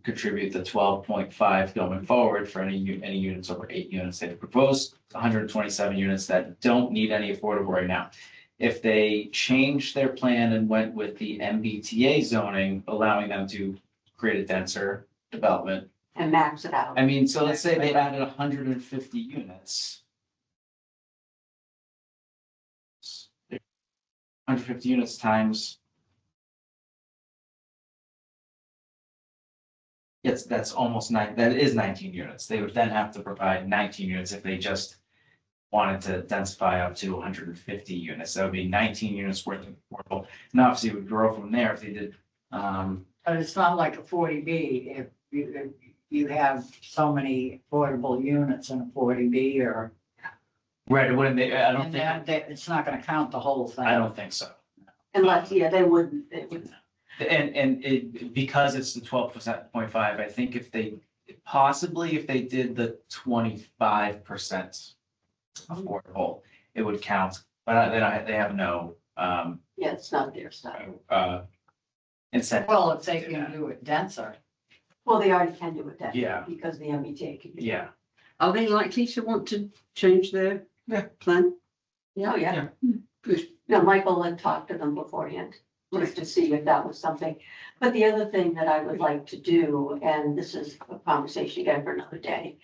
contribute the 12.5 going forward for any units over 8 units. They proposed 127 units that don't need any affordable right now. If they changed their plan and went with the MBTA zoning, allowing them to create a denser development. And max it out. I mean, so let's say they added 150 units. 150 units times. Yes, that's almost that is 19 units. They would then have to provide 19 units if they just wanted to densify up to 150 units. That would be 19 units worth of affordable. And obviously it would grow from there if they did. But it's not like a 40B, if you have so many affordable units in a 40B or. Right, it wouldn't, I don't And think, that, it's not gonna count the whole thing. I don't think so. Unless, they wouldn't, And it, because it's the 12.5, I think if they did the 25% affordable, it would count, but they have no, it's not their stuff. incentive. Well, if they can do it denser. Well, they already can do it that. Yeah. Because the MBTA can. do it. Yeah, Are they likely to want to change their plan? Oh, yeah. Good. No, Michael had talked to them beforehand, just to see if that was something. But the other thing that I would like to do, and this is a conversation again for another day,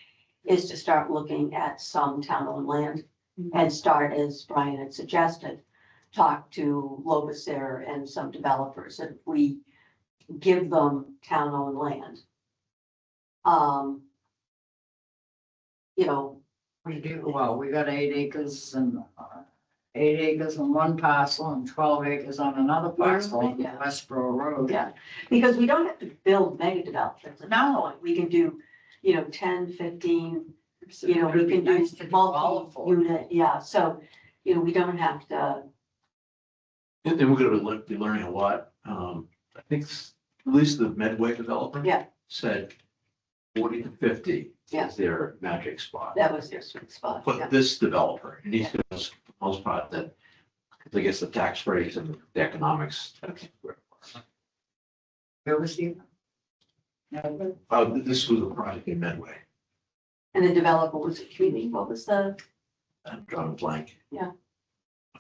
is to start looking at some town-owned land and start, as Brian had suggested, talk to Lovacer and some developers, and if we give them town-owned land, We do, well, we got 8 acres and 8 acres on one parcel and 12 acres on another parcel on Yeah. Westboro Road. Yeah, because we don't have to build mega developments. No. We can do, 10, 15, we It'd be can do nice to do all of them. multi-unit, yeah, so, we don't have to, And then we're gonna be learning a lot. I think at least the Medway developer. Yeah. Said 40 to 50 Yeah. is their magic spot. that was their sweet spot. But Yeah. this developer, and he says, for the most part, that, I guess the tax breaks and the economics. That's where it was. Where was he? No, This was a project in Medway. And the developer was a community, what was the, I'm drawing a blank. Yeah.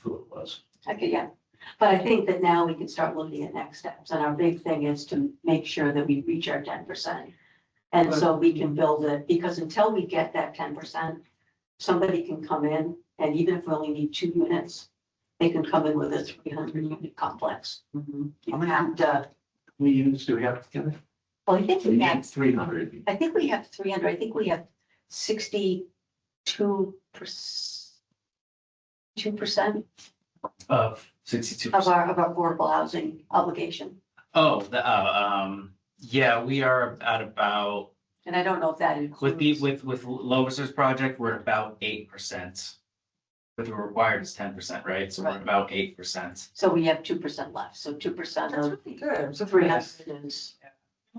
Who it was. okay, yeah. But I think that now we can start looking at next steps, and our big thing is to make sure that we reach our 10%. And so we can build it, because until we get that 10%, somebody can come in, and even if we only need 2 units, they can come in with a 300-unit complex. Mhm. You have to, How many units do we have together? well, I think we have 300. I think we have 300, I think we have 62%. 2% Of 62%. of our affordable housing obligation. Oh, yeah, we are at about, And I don't know if that with the, includes. with Lovis's project, we're at about 8%. But the required is 10%, right? So we're at about 8%. So we have 2% left, so 2% That's of really good. So 300 is,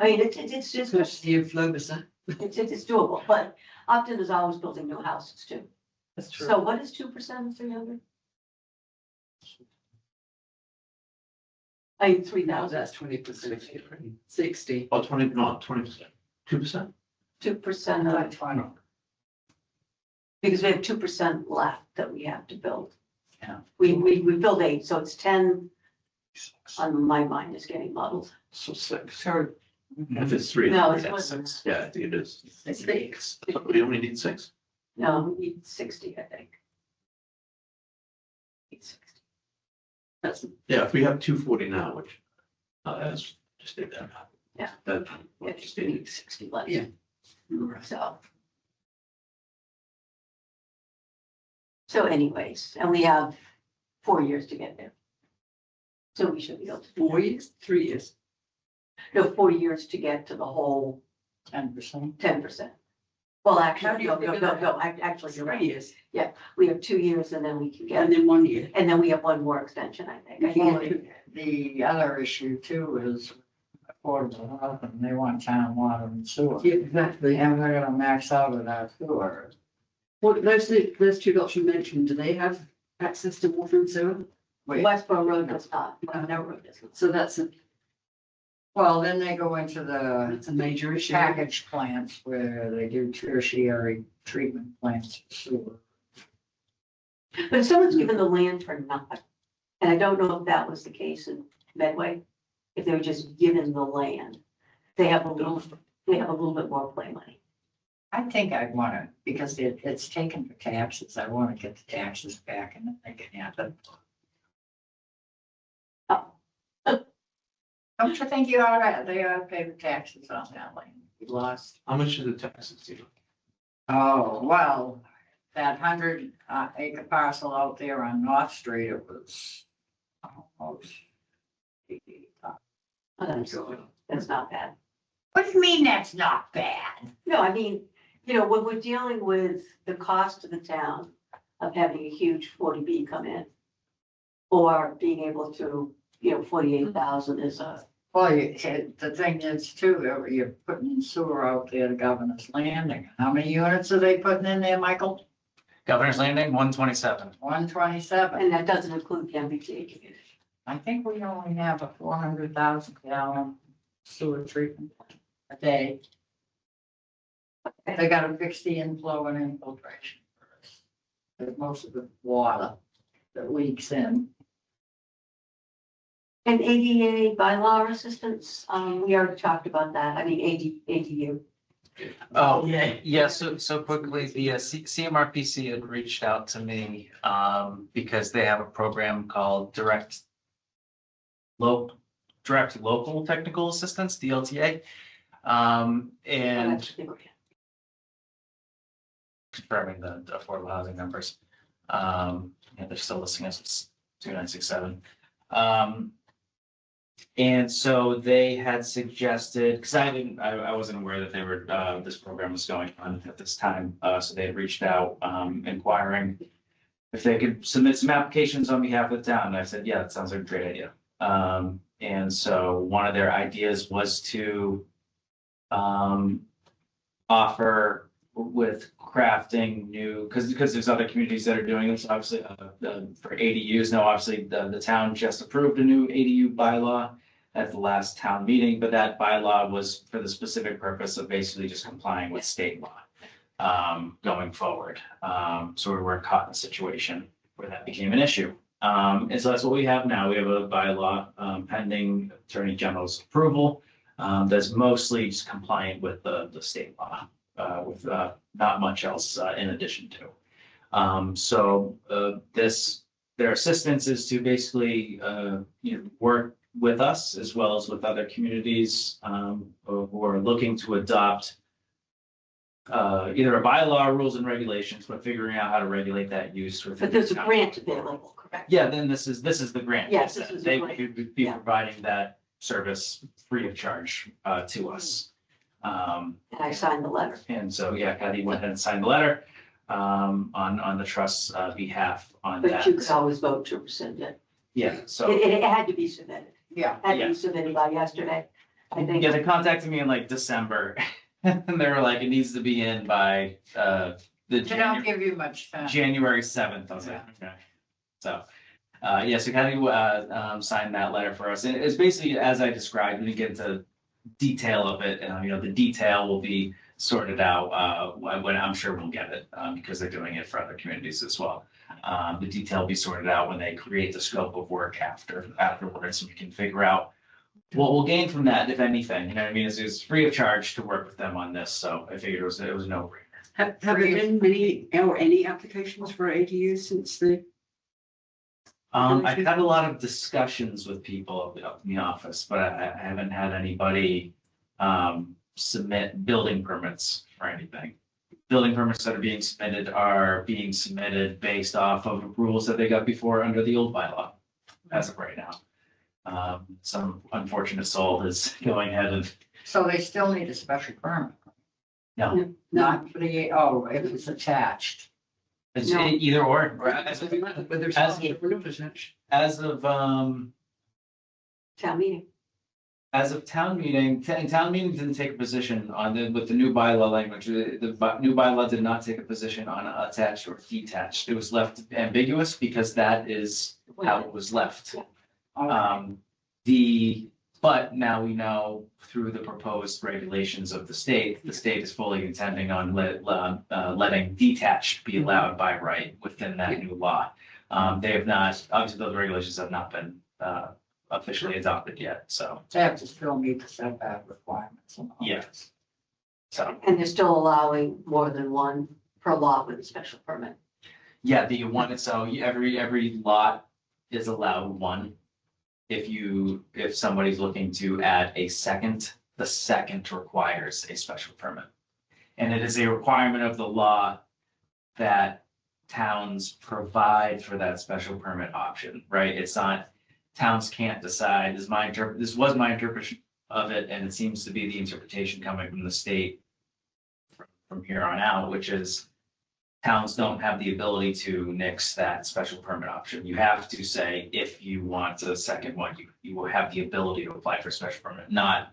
I mean, it's Especially if Lobus, it's doable, but Upton is always building new houses too. that's true. So what is 2% of 300? I mean, No, 3,000, that's 20%. 60. Oh, 20, no, 20%. 2%? 2% of, That's fine. because we have 2% left that we have to build. Yeah. We build 8, so it's 10, on my mind is getting muddled. So 6. So If it's 3. No, it's Yeah, wasn't. 6. Yeah, I think it is. It's 6. We only need 6. No, we need 60, I think. Need 60. that's, Yeah, if we have 240 now, which, that's, just did that. Yeah. That, Yeah, what just you need stated. 60 left. Yeah. So. So anyways, and we have 4 years to get there. So we should be able to. do 4 years, 3 years. that. No, 4 years to get to the whole 10%. 10%. Well, How actually, do you no, figure no, that no, actually, you're 3 right. years, We have 2 years and then we can and get, then 1 year. and then we have one more extension, I think. I Well, think. The other issue too is affordable housing. They want town water and sewer. Yeah, exactly. And we're gonna max out at our sewer. Well, those two lots you mentioned, do they have access to water and sewer? Wait, Westboro Road does not, no road does not. So well, then they go into the that's a major issue. package plants where they do tertiary treatment plants for sewer. But if someone's given the land for nothing, and I don't know if that was the case in Medway, if they were just given the land, they have a little bit more play money. I think I'd wanna, because it's taken for taxes, I wanna get the taxes back and then they can have it. Oh. Don't you think they ought to pay the taxes on that land? We lost. How much is the taxes? Oh, well, that 100 acre parcel out there on North Street, it was almost. Oh, that's not bad. What do you mean that's not bad? No, I mean, when we're dealing with the cost to the town of having a huge 40B come in, or being able to, 48,000 is a, Well, the thing is too, you're putting in sewer out there to Governor's Landing. How many units are they putting in there, Michael? Governor's Landing, 127. 127. and that doesn't include the MBTA community. I think we only have a 400,000 gallon sewer treatment a day. They gotta fix the inflow and infiltration first. There's most of the water that leaks in. And ADA bylaw assistance, we already talked about that. I mean, ADU. Oh, yeah, so quickly, the CMRPC had reached out to me, because they have a program called Direct Local Technical Assistance, DLTA. And confirming the affordable housing numbers. And they're still listing us as 2967. And so they had suggested, because I wasn't aware that they were, this program was going on at this time. So they had reached out, inquiring if they could submit some applications on behalf of the town. And I said, yeah, that sounds like a great idea. And so one of their ideas was to offer with crafting new, because there's other communities that are doing this, obviously, for ADUs. Now, obviously, the town just approved a new ADU bylaw at the last town meeting, but that bylaw was for the specific purpose of basically just complying with state law going forward. So we weren't caught in a situation where that became an issue. And so that's what we have now. We have a bylaw pending Attorney General's approval that's mostly just compliant with the state law, with not much else in addition to. So their assistance is to basically work with us as well as with other communities who are looking to adopt either a bylaw, rules and regulations, but figuring out how to regulate that use. But there's a grant available, correct? Yeah, then this is the grant. Yes, this is the They grant. would be Yeah. providing that service free of charge to us. And I signed the letter. And so, yeah, Kathy went ahead and signed the letter on the trust's behalf on But that. you could always vote to rescind it. Yeah, so, It had to be submitted. Yeah. Had to Yeah. be submitted by yesterday. I think. yeah, they contacted me in like December. And they were like, it needs to be in by the They don't January. give you much time. January 7th, I was like, okay. So, yeah, so Kathy, signed that letter for us. And it's basically, as I described, we didn't get into detail of it. The detail will be sorted out, when I'm sure we'll get it, because they're doing it for other communities as well. The detail will be sorted out when they create the scope of work afterwards, and we can figure out what we'll gain from that, if anything. You know what I mean? It's free of charge to work with them on this, so I figured it was a no-brainer. Have there been many or any applications for ADUs since the? I've had a lot of discussions with people up in the office, but I haven't had anybody submit building permits or anything. Building permits that are being submitted based off of rules that they got before under the old bylaw, as of right now. Some unfortunate soul is going ahead and, So they still need a special permit, no, not for the, if it's attached. it's No. either or. But there's As- As of, Town meeting. As of town meeting didn't take a position on with the new bylaw language. The new bylaw did not take a position on attached or detached. It was left ambiguous because that is how it was left. But now we know through the proposed regulations of the state is fully intending on letting detached be allowed by right within that new law. They have not, obviously those regulations have not been officially adopted yet, so, They have to still meet the setback requirements. And all Yeah. this. so. And they're still allowing more than one per lot with a special permit. Yeah, every lot is allowed one. If somebody's looking to add a second, the second requires a special permit. And it is a requirement of the law that towns provide for that special permit option, right? It's not, towns can't decide, this was my interpretation of it, and it seems to be the interpretation coming from the state from here on out, which is towns don't have the ability to nix that special permit option. You have to say, if you want a second one, you will have the ability to apply for a special permit, not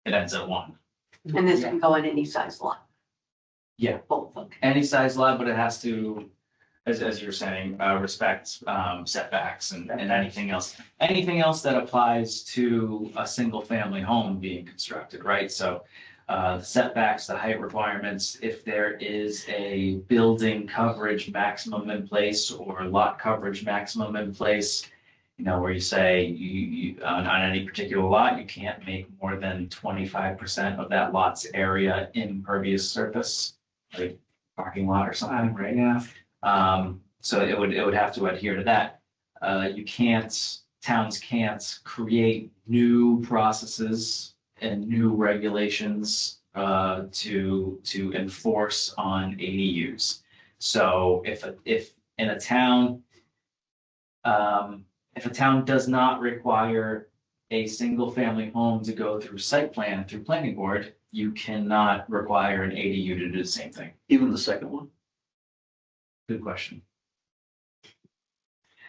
it ends at one. And this can go in any size lot. Yeah. Both of them. Any size lot, but it has to, as you're saying, respect setbacks and anything else. Anything else that applies to a single family home being constructed, right? So setbacks, the height requirements, if there is a building coverage maximum in place or lot coverage maximum in place, where you say you on any particular lot, you can't make more than 25% of that lot's area impervious surface, like parking lot or something, right? Yeah. So it would have to adhere to that. Towns can't create new processes and new regulations to enforce on ADUs. So if in a town, if a town does not require a single family home to go through site plan through planning board, you cannot require an ADU to do the same thing. Even the second one? Good question.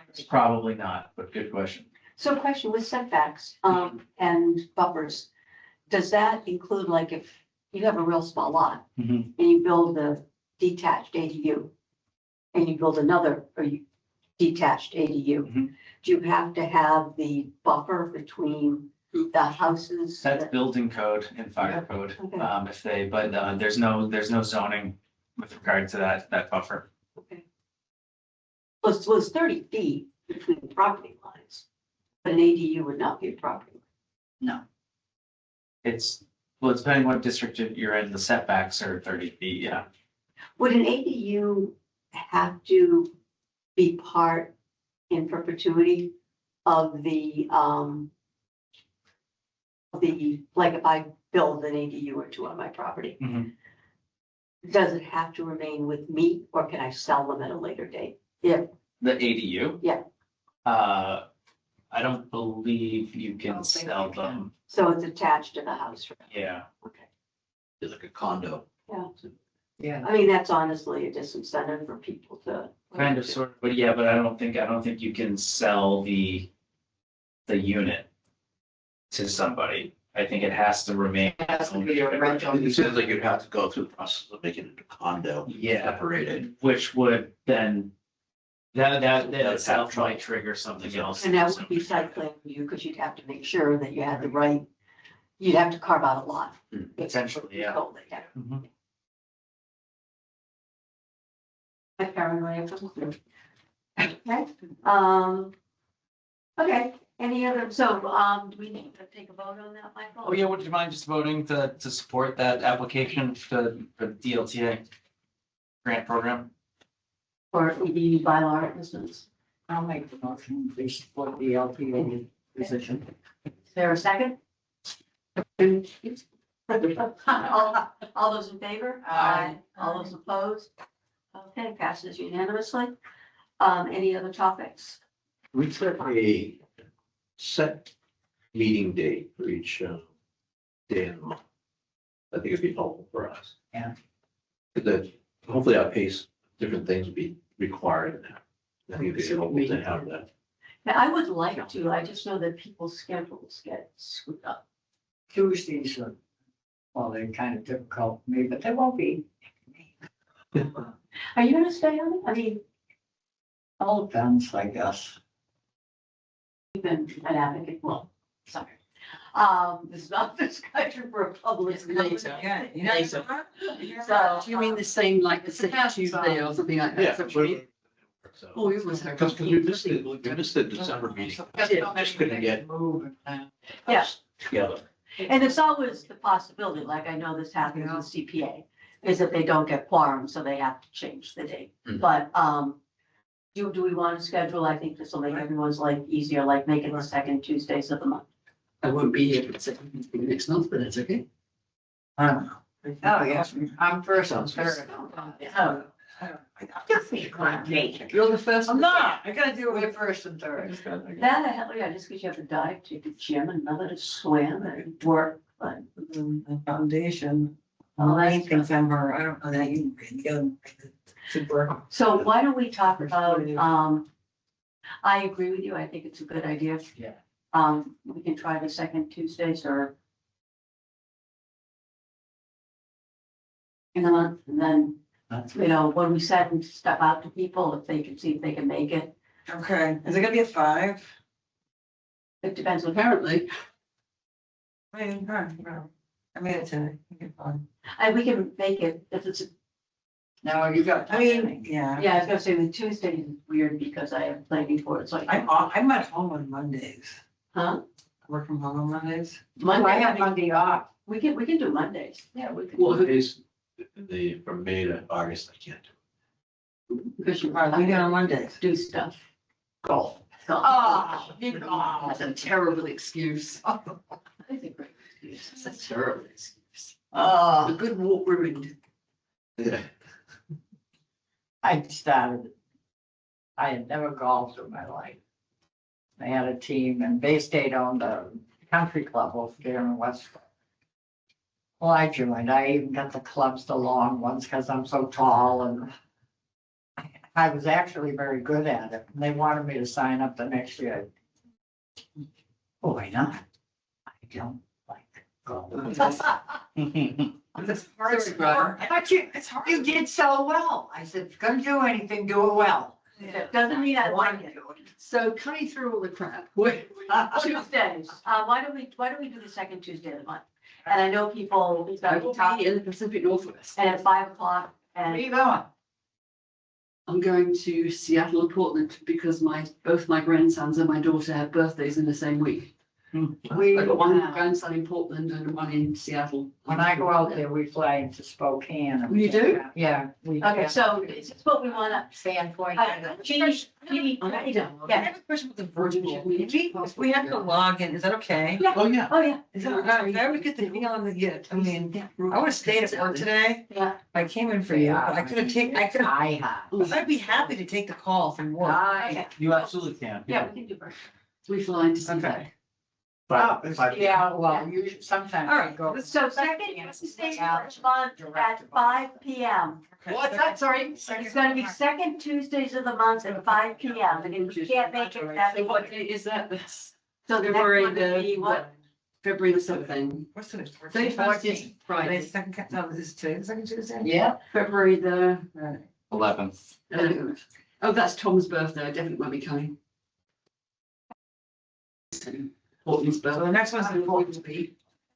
It's probably not, but good question. So question with setbacks, and buffers, does that include like if you have a real small lot Mhm. and you build a detached ADU and you build another or you detached ADU, Mhm. do you have to have the buffer between the houses? That's building code and fire code, Okay. if they, but, there's no zoning with regard to that buffer. Okay. Well, it's 30 feet between the property lines, but an ADU would not be a property. It's, well, it's depending what district you're in, the setbacks are 30 feet, yeah. Would an ADU have to be part in perpetuity of like if I build an ADU or two on my property? Mhm. Does it have to remain with me or can I sell them at a later date? If, The ADU? Yeah. I don't believe you I can don't think sell you can. them, so it's attached to the house. yeah. Okay. It's like a condo. Yeah. I mean, that's honestly a disincentive for people to. Kind of, sort of, but yeah, but I don't think you can sell the unit to somebody. I think it has to remain. Has to be a rental. It seems like you'd have to go through the process of making it a condo. Yeah. Separated. Which would then, that That's itself trouble. might trigger something else. And that would be site plan review because you'd have to make sure that you had the right, you'd have to carve out a lot. Potentially, yeah. Totally, yeah. Mhm. My paranoia comes through. Okay, okay, any other, so, do we need to take a vote on that, Michael? Oh, yeah, would you mind just voting to support that application for DLTA grant program? For ED bylaw business. I'll make the motion, please support the LPA position. Is there a second? All those in favor? Aye. All those opposed? Okay, passes unanimously. Any other topics? We set a set meeting date for each day in the month. I think it'd be helpful for us. Yeah. That hopefully our pace, different things would be required in that. I think it'd be helpful to have that. Now, I would like to, I just know that people's schedules get screwed up. Tuesdays are, well, they're kind of difficult for me, but they won't be. Are you gonna stay on it? I mean, All depends, I guess. you've been an advocate, well, sorry. This is not discussion for a public. meeting. So, Do you mean the same, like the second Tuesday or something like that? Yeah. Is that what you mean? Oh, we always have. Because we missed the December meeting. Just couldn't get Yeah. us together. And it's always the possibility, like I know this happens with CPA, is that they don't get quorum, so they have to change the date. Mhm. But, do we want to schedule, I think this will make everyone's life easier, like make it the second Tuesdays of the month. I won't be here for the second meeting next month, but that's okay. Oh, yes, I'm first and third. Oh. You're the first. I'm not, I gotta do it first and third. That, hell, yeah, just because you have to dive to the gym, another to swim and work, but. The foundation, Oh, that's ninth December, I don't know that you can super. So why don't we talk about, I agree with you, I think it's a good idea. Yeah. We can try the second Tuesdays or in the month, and then, you know, when we send stuff out to people, if they can see if they can make it, Okay, is it gonna be a 5? it depends apparently. I mean, no. I made it today. Okay, fine. And we can make it, if it's, No, you got. I mean, yeah, yeah, I was gonna say the Tuesday is weird because I have planning for it, so I. I'm at home on Mondays. Huh? I work from home on Mondays. Monday, I have Monday off. we can do Mondays, yeah, we can. Well, it's from May to August, I can't do. Because you All right, we do it on Mondays. do stuff. Golf. Oh, That's a terrible excuse. That is a great excuse. That's a terrible excuse. A good walk ruined. Yeah. I started, I had never golfed in my life. They had a team and Bay State owned a country club over there in Westford. Well, I joined. I even got the clubs, the long ones, because I'm so tall and I was actually very good at it. And they wanted me to sign up the next year. Oh, why not? I don't like golf. It's hard to run. But you did so well. I said, if you're gonna do anything, do it well. It doesn't mean I like it. So cutting through all the crap. Tuesdays, why don't we do the second Tuesday of the month? And I know people, it's I gonna will be tough, be in the Pacific Northwest. and at 5 o'clock, Where are and you going? I'm going to Seattle and Portland because both my grandsons and my daughter have birthdays in the same week. We, I've got one grandson in Portland and one in Seattle. when I go out there, we fly into Spokane. and- You do? Yeah. We okay, so is this what we wanna? Sandpoint. Jeannie, I yeah, have a question with the virtual meeting. If we have to log in, is that okay? Oh, yeah. oh, yeah, Is that, I would get the feeling that, yeah, I mean, I would have stayed at work today. yeah. I came in for you, but I could have taken, I'd be happy to take the call from work. Okay, You absolutely can. yeah, we can do first. We fly into see Okay. that. Yeah, well, you sometimes. All I right, go. So second Tuesday of the month at 5 p.m. What's that? Sorry. It's gonna be second Tuesdays of the month at 5 p.m. and if you can't make it, that's So what. what day is that? So the next February one would be what? February the something. What's the next? 31st is Friday. Today's second, no, this is today, the second Tuesday? Yeah. February the 11th. 11th. Oh, that's Tom's birthday. I definitely won't be coming. Portland's So birthday. the next one's the fourth to be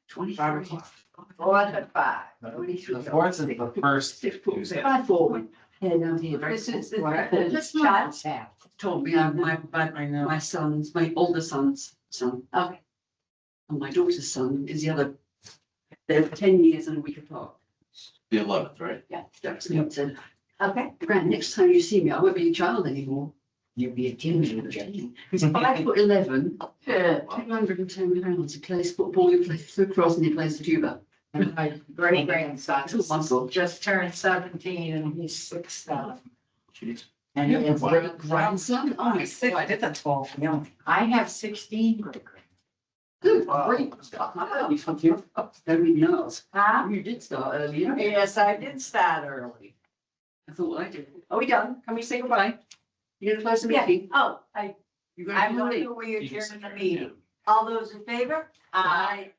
23. 5 o'clock. 4 to 5. 23. The fourth is the first Tuesday. 5-4. Yeah, down here. This is the This child. Tom, yeah, I know. my son's, my older son's son. Okay. And my daughter's son is the other. They're 10 years and a week apart. The 11th, right? Yeah, that's what I said. Okay, Grant, next time you see me, I won't be a child anymore. You'll be a teenager. He's 5'11", yeah. 210 pounds. He plays football, he plays lacrosse, and he plays the tuba. And my great grandson It's all muscle. just turned 17 and he's 6 now. Jeez. And he has great Grandson, oh my Six, I did that 12. Yeah. I have 16 great grandsons. good, great. Very nice. Huh? You did start earlier. Yes, I did start early. I thought I did. Are we done? Can we say goodbye? You're gonna close the Yeah, meeting? oh, You're I gonna move do that we adjourn the meeting. all those in favor? Aye.